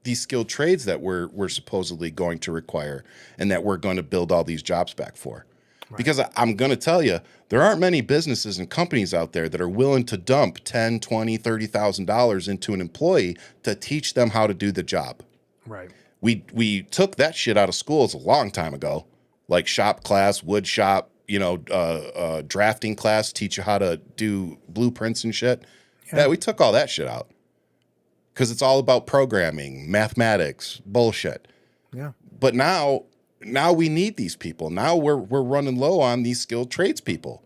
these skilled trades that we're supposedly going to require and that we're going to build all these jobs back for? Right. Because I'm going to tell you, there aren't many businesses and companies out there that are willing to dump $10,000, $20,000, $30,000 into an employee to teach them how to do the job. Right. We took that shit out of schools a long time ago, like shop class, wood shop, drafting class, teach you how to do blueprints and shit. Yeah, we took all that shit out because it's all about programming, mathematics, bullshit. Yeah. But now we need these people. Now we're running low on these skilled tradespeople,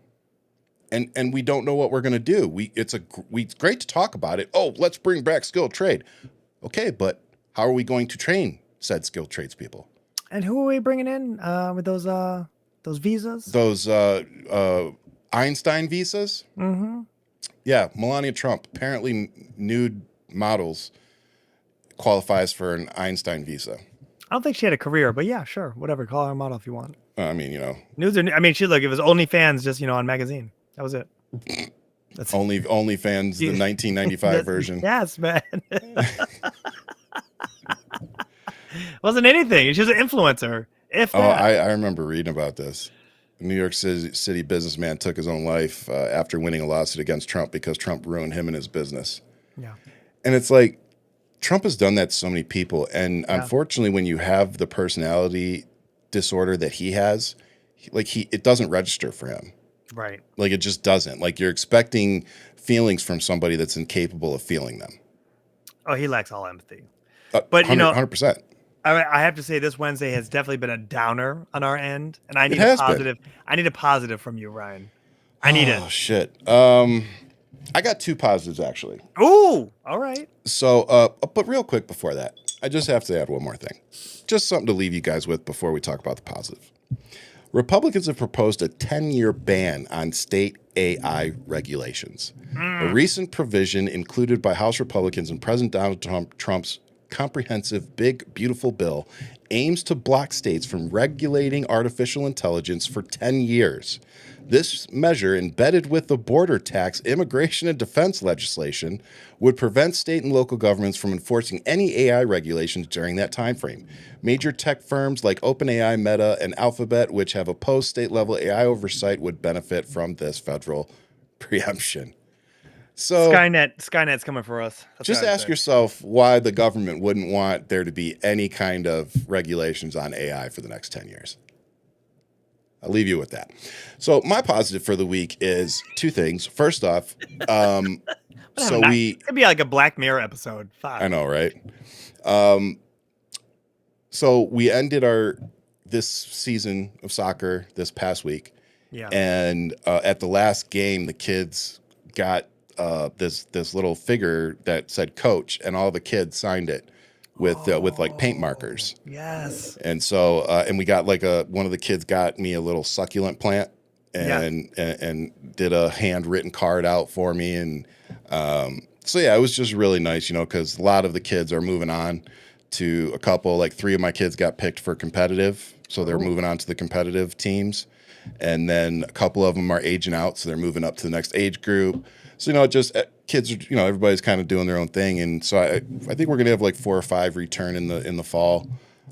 and we don't know what we're gonna do. It's great to talk about it. Oh, let's bring back skilled trade. Okay, but how are we going to train said skilled tradespeople? And who are we bringing in with those visas? Those Einstein visas? Mm-hmm. Yeah, Melania Trump, apparently nude models, qualifies for an Einstein visa. I don't think she had a career, but yeah, sure. Whatever. Call her a model if you want. I mean, Nudes are, it was OnlyFans just, on magazine. That was it. That's OnlyFans, the 1995 version. Yes, man. Wasn't anything. She was an influencer. I remember reading about this. A New York City businessman took his own life after winning a lawsuit against Trump because Trump ruined him and his business. Yeah. And it's like, Trump has done that to so many people. And unfortunately, when you have the personality disorder that he has, it doesn't register for him. Right. Like, it just doesn't. Like, you're expecting feelings from somebody that's incapable of feeling them. Oh, he lacks all empathy. But 100%. I have to say this Wednesday has definitely been a downer on our end, and I need a positive. I need a positive from you, Ryan. I need it. Oh shit. I got two positives actually. Ooh, all right. So, but real quick before that, I just have to add one more thing. Just something to leave you guys with before we talk about the positive. Republicans have proposed a 10-year ban on state AI regulations. A recent provision included by House Republicans and President Donald Trump's comprehensive big beautiful bill aims to block states from regulating artificial intelligence for 10 years. This measure, embedded with the border tax, immigration, and defense legislation, would prevent state and local governments from enforcing any AI regulations during that time frame. Major tech firms like OpenAI, Meta, and Alphabet, which have opposed state-level AI oversight, would benefit from this federal preemption. So Skynet's coming for us. That's just ask yourself why the government wouldn't want there to be any kind of regulations on AI for the next 10 years. I'll leave you with that. So my positive for the week is two things. First off, it'd be like a Black Mirror episode. Fuck. I know, right? So we ended this season of soccer this past week. Yeah. And at the last game, the kids got this little figure that said coach, and all the kids signed it with like paint markers. Yes. And so and we got one of the kids got me a little succulent plant and did a handwritten card out for me. And so yeah, it was just really nice, because a lot of the kids are moving on to a couple, like 3 of my kids got picked for competitive. So they're moving on to the competitive teams. And then a couple of them are aging out. So they're moving up to the next age group. So, just kids are, everybody's kind of doing their own thing. And so I think we're going to have like 4 or 5 return in the fall.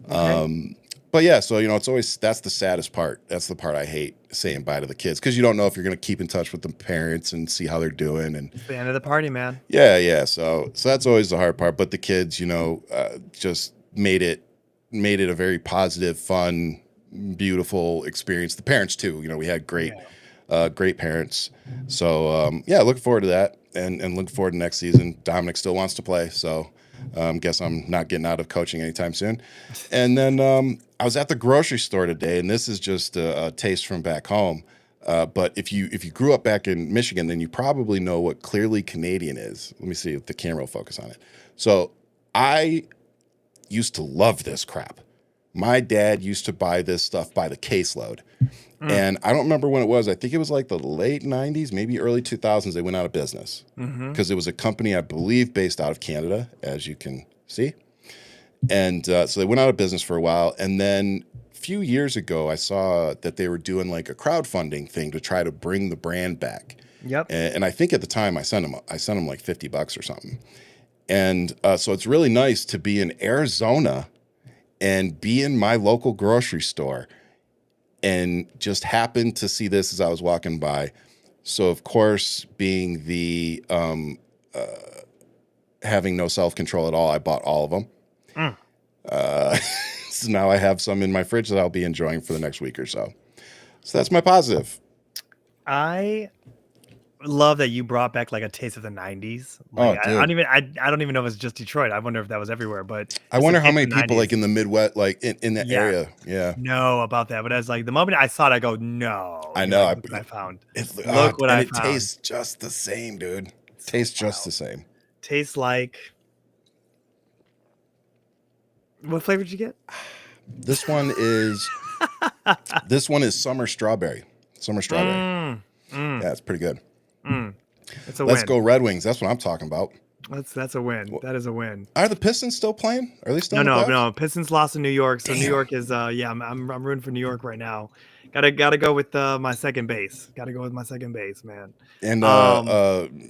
Okay. But yeah, so, it's always, that's the saddest part. That's the part I hate, saying bye to the kids, because you don't know if you're going to keep in touch with the parents and see how they're doing. And it's the end of the party, man. Yeah. So that's always the hard part. But the kids, just made it made it a very positive, fun, beautiful experience. The parents too. We had great parents. So looking forward to that, and looking forward to next season. Dominic still wants to play, so guess I'm not getting out of coaching anytime soon. And then I was at the grocery store today, and this is just a taste from back home. But if you grew up back in Michigan, then you probably know what Clearly Canadian is. Let me see if the camera will focus on it. So I used to love this crap. My dad used to buy this stuff by the caseload. And I don't remember when it was. I think it was like the late 90s, maybe early 2000s. They went out of business because it was a company, I believe, based out of Canada, as you can see. And so they went out of business for a while. And then a few years ago, I saw that they were doing like a crowdfunding thing to try to bring the brand back. Yep. And I think at the time I sent them like $50 or something. And so it's really nice to be in Arizona and be in my local grocery store and just happened to see this as I was walking by. So, of course, being the having no self-control at all, I bought all of them. So now I have some in my fridge that I'll be enjoying for the next week or so. So that's my positive. I love that you brought back like a taste of the 90s. Like, dude. I don't even know if it's just Detroit. I wonder if that was everywhere, but I wonder how many taste of the people 90s. like in the Midwest, like in that area. Yeah. know about that. But as like the moment I saw it, I go, no. I know. Look what I found. Look what I found. It tastes just the same, dude. Tastes just the same. Tastes like. What flavor did you get? This one is summer strawberry. Yeah, it's pretty good. It's a Let's win. go Red Wings. That's what I'm talking about. That's a win. That is a win. Are the Pistons still playing? Are they still? No. Pistons lost in New York, so Damn. New York is I'm rooting for New York right now. Gotta go with my second base. Gotta go with my second base, man. And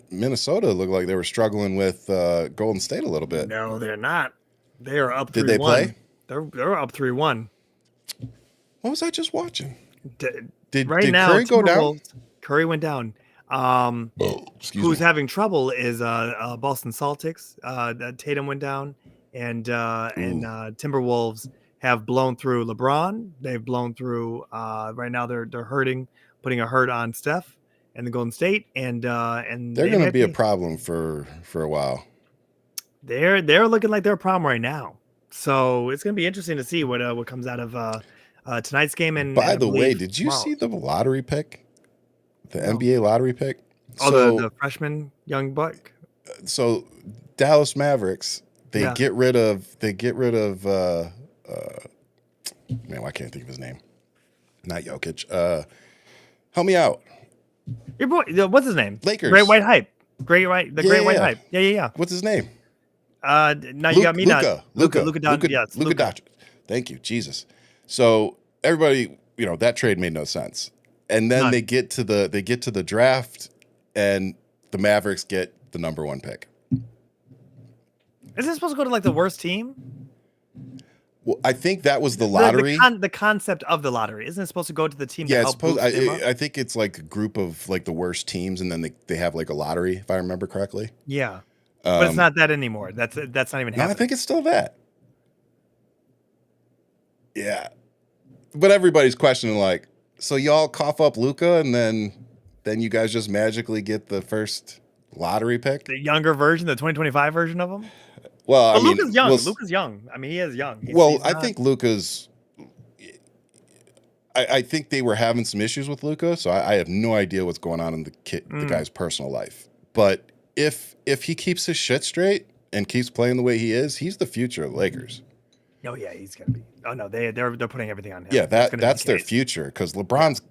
Minnesota looked like they were struggling with Golden State a little bit. No, they're not. They are up 3-1. Did they play? They're up 3-1. What was I just watching? Did Curry go down? Curry went down. Excuse Who's me. having trouble is Boston Celtics. Tatum went down, and Timberwolves have blown through LeBron. They've blown through. Right now they're hurting, putting a hurt on Steph and the Golden State, and They're going to be a problem for a while. They're looking like they're a problem right now. So it's going to be interesting to see what comes out of tonight's game. And by the way, did you see the lottery pick? The NBA lottery pick? The freshman young buck. So Dallas Mavericks, they get rid of man, I can't think of his name. Not Jokic. Help me out. Your boy, what's his name? Lakers. Great White Hype. Great White Hype. Yeah. What's his name? Now you got me. Luka Luka. Doncic. Thank you, Jesus. So everybody, that trade made no sense. And then they get to the draft, and the Mavericks get the number 1 pick. Isn't it supposed to go to like the worst team? Well, I think that was the lottery. The concept of the lottery, isn't it supposed to go to the team? Yeah, that helped boost them up? I think it's like a group of like the worst teams, and then they have like a lottery, if I remember correctly. Yeah, but it's not that anymore. That's not even happening. No, I think it's still that. Yeah, but everybody's questioning like, so y'all cough up Luka, and then you guys just magically get the first lottery pick? The younger version, the 2025 version of him. Well, I mean, Luka's young. Luka's young. I mean, he is young. I think Luka's. I think they were having some issues with Luka, so I have no idea what's going on in the guy's personal life. But if he keeps his shit straight and keeps playing the way he is, he's the future of the Lakers. Oh yeah, he's gonna be. Oh no, they're putting everything on him. Yeah, that's their future, because LeBron's.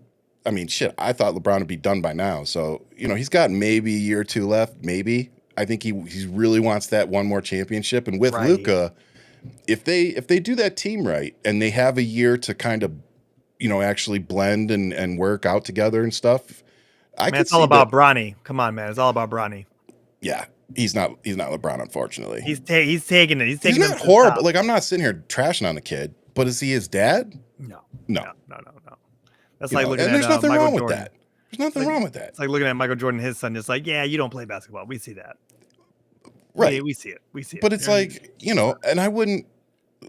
I mean, shit. I thought LeBron would be done by now. So he's got maybe a year or two left. Maybe. I think he really wants that one more championship. And with Luka, if they do that team right and they have a year to kind of actually blend and work out together and stuff, it's all about Bronny. Come on, man, it's all about Bronny. Yeah. He's not LeBron, unfortunately. He's taking it. He's not horrible. Like, I'm not sitting here trashing on the kid, but is he his dad? No. That's like looking at there's nothing Michael wrong Jordan. with that. There's nothing wrong with that. It's like looking at Michael Jordan and his son, just like, yeah, you don't play basketball. We see that. Right. We see it. But it's like, and I wouldn't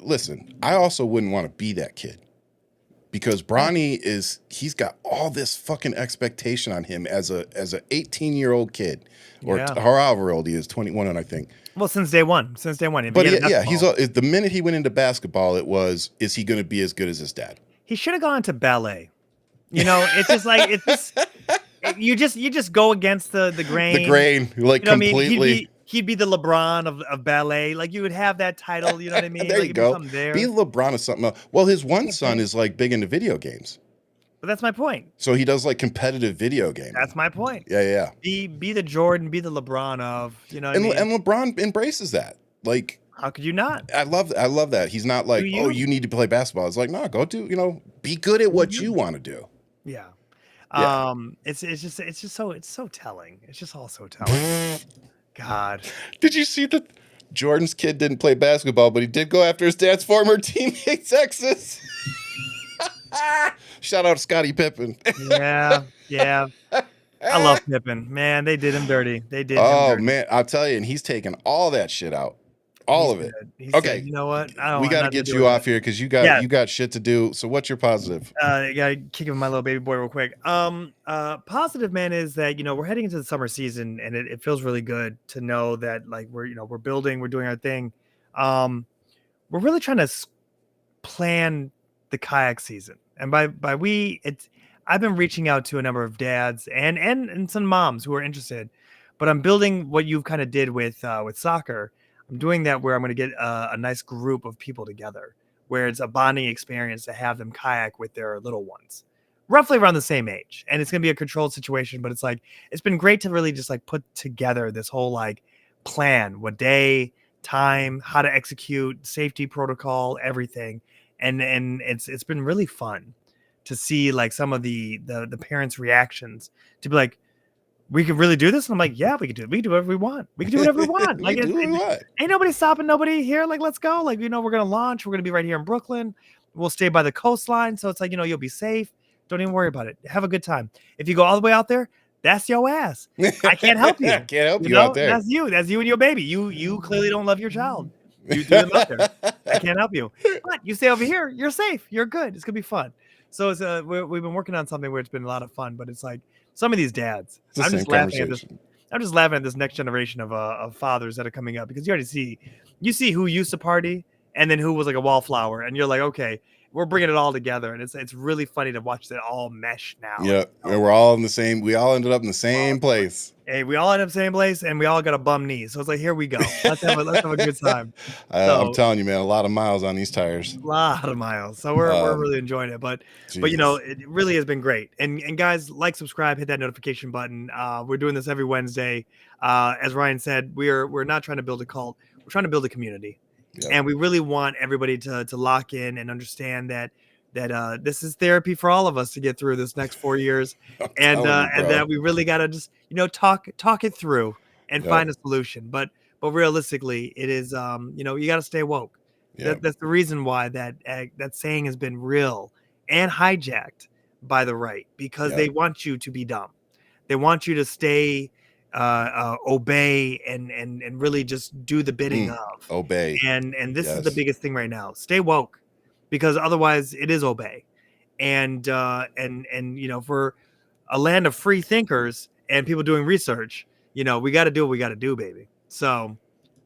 listen, I also wouldn't want to be that kid. Because Bronny he's got all this fucking expectation on him as a 18-year-old kid, or however old he is, 21, I think. Well, since day one. But he's the minute he went into basketball, it was, is he going to be as good as his dad? He should have gone to ballet. You know, it's just like you just go against the grain. The grain, like, you know, completely. I mean, he'd be the LeBron of ballet. Like, you would have that title. You know what I mean? There like, you go. Be LeBron of something else. Well, his one son is like big into video games. But that's my point. So he does like competitive video games. That's my point. Yeah. Be the Jordan, be the LeBron of, you know what I mean? And LeBron embraces that. Like, how could you not? I love that. He's not like, you need to play basketball. It's like, no, go do, you know, be good at what you want to do. Yeah. Yeah. It's so telling. It's just all so telling. God. Did you see that Jordan's kid didn't play basketball, but he did go after his dad's former teammate's exes? Shout out to Scottie Pippen. Yeah. I love Pippen. Man, they did him dirty. Oh, man, I'll tell you, and he's taking all that shit out. All of it. Okay. Said, you know what? We got to get you off here because you got shit to do. So what's your positive? I got to kick him my little baby boy real quick. Positive, man, is that, you know, we're heading into the summer season, and it feels really good to know that, like, we're building, we're doing our thing. We're really trying to plan the kayak season. And by we, I've been reaching out to a number of dads and some moms who are interested, but I'm building what you kind of did with soccer. I'm doing that where I'm going to get a nice group of people together, where it's a bonding experience to have them kayak with their little ones, roughly around the same age. And it's going to be a controlled situation, but it's been great to really just like put together this whole like plan, what day, time, how to execute, safety protocol, everything. And it's been really fun to see like some of the parents' reactions to be like, we can really do this? And I'm like, yeah, we can do it. We can do whatever we want. We can do whatever we want. Like, ain't nobody stopping nobody here. Like, let's go. Like, you know, we're going to launch. We're going to be right here in Brooklyn. We'll stay by the coastline. So it's like, you know, you'll be safe. Don't even worry about it. Have a good time. If you go all the way out there, that's your ass. I can't help you. I can't help you out there. That's you. That's you and your baby. You clearly don't love your child. You threw them out there. I can't help you. But you stay over here. You're safe. You're good. It's going to be fun. So it's we've been working on something where it's been a lot of fun, but it's like, some of these dads, I'm just laughing at this next generation of fathers that are coming up, because you see who used to party and then who was like a wallflower, and you're like, okay, we're bringing it all together, and it's really funny to watch that all mesh now. Yeah, and we're all in the same. We all ended up in the same place. Hey, we all ended up in the same place, and we all got a bum knee. So it's like, here we go. Let's have a good time. I'm telling you, man, a lot of miles on these tires. A lot of miles. So we're really enjoying it. But you know, it really has been great. And guys, like, subscribe, hit that notification button. We're doing this every Wednesday. As Ryan said, we're not trying to build a cult. We're trying to build a community. Yep. And we really want everybody to lock in and understand that this is therapy for all of us to get through this next 4 years, and that we really got to just, you know, talk it through and find a solution. But realistically, it is you know, you got to stay woke. That's the reason why that saying has been real and hijacked by the right, because they want you to be dumb. They want you to stay obey and really just do the bidding of obey. And this is the biggest thing right now. Stay woke, because otherwise it is obey. And you know, for a land of free thinkers and people doing research, you know, we got to do what we got to do, baby. So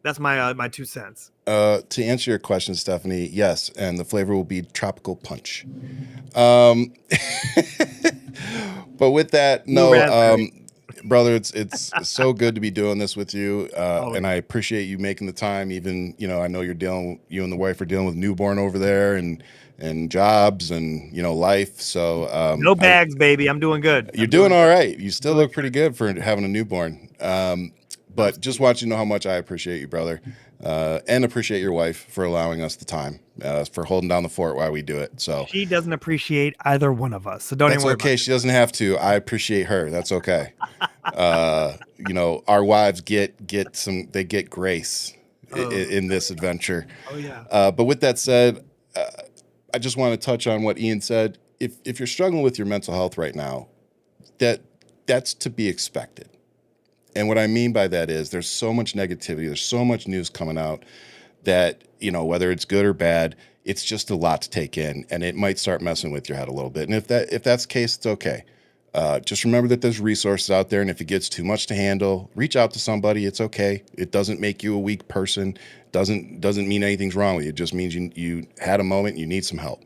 that's my 2 cents. To answer your question, Stephanie, yes, and the flavor will be tropical punch. But with that, no, brother, it's so good to be doing this with you, and I appreciate you making the time. Even, you know, I know you and the wife are dealing with newborn over there, and jobs and, you know, life. So no bags, baby. I'm doing good. You're doing all right. You still look pretty good for having a newborn. But just want you to know how much I appreciate you, brother, and appreciate your wife for allowing us the time, for holding down the fort while we do it. So she doesn't appreciate either one of us, so don't even worry. That's okay. She doesn't have to. I appreciate her. That's okay. You know, our wives get grace in this adventure. Oh yeah. But with that said, I just want to touch on what Ian said. If you're struggling with your mental health right now, that's to be expected. And what I mean by that is there's so much negativity, there's so much news coming out that, whether it's good or bad, it's just a lot to take in, and it might start messing with your head a little bit. And if that's the case, it's okay. Just remember that there's resources out there, and if it gets too much to handle, reach out to somebody. It's okay. It doesn't make you a weak person. Doesn't mean anything's wrong with you. It just means you had a moment, you need some help.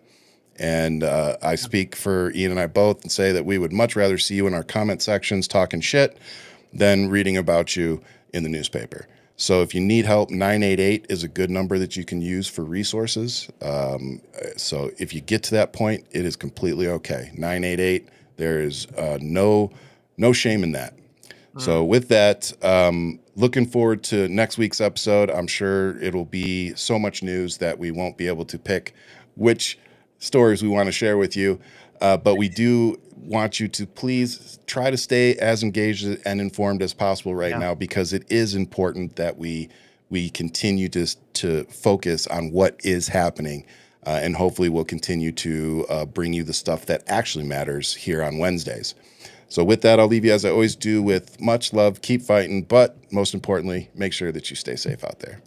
And I speak for Ian and I both and say that we would much rather see you in our comment sections talking shit than reading about you in the newspaper. So if you need help, 988 is a good number that you can use for resources. So if you get to that point, it is completely okay. 988, there is no shame in that. So with that, looking forward to next week's episode. I'm sure it'll be so much news that we won't be able to pick which stories we want to share with you. But we do want you to please try to stay as engaged and informed as possible right now, because it is important that we continue to focus on what is happening. And hopefully we'll continue to bring you the stuff that actually matters here on Wednesdays. So with that, I'll leave you as I always do with much love. Keep fighting, but most importantly, make sure that you stay safe out there.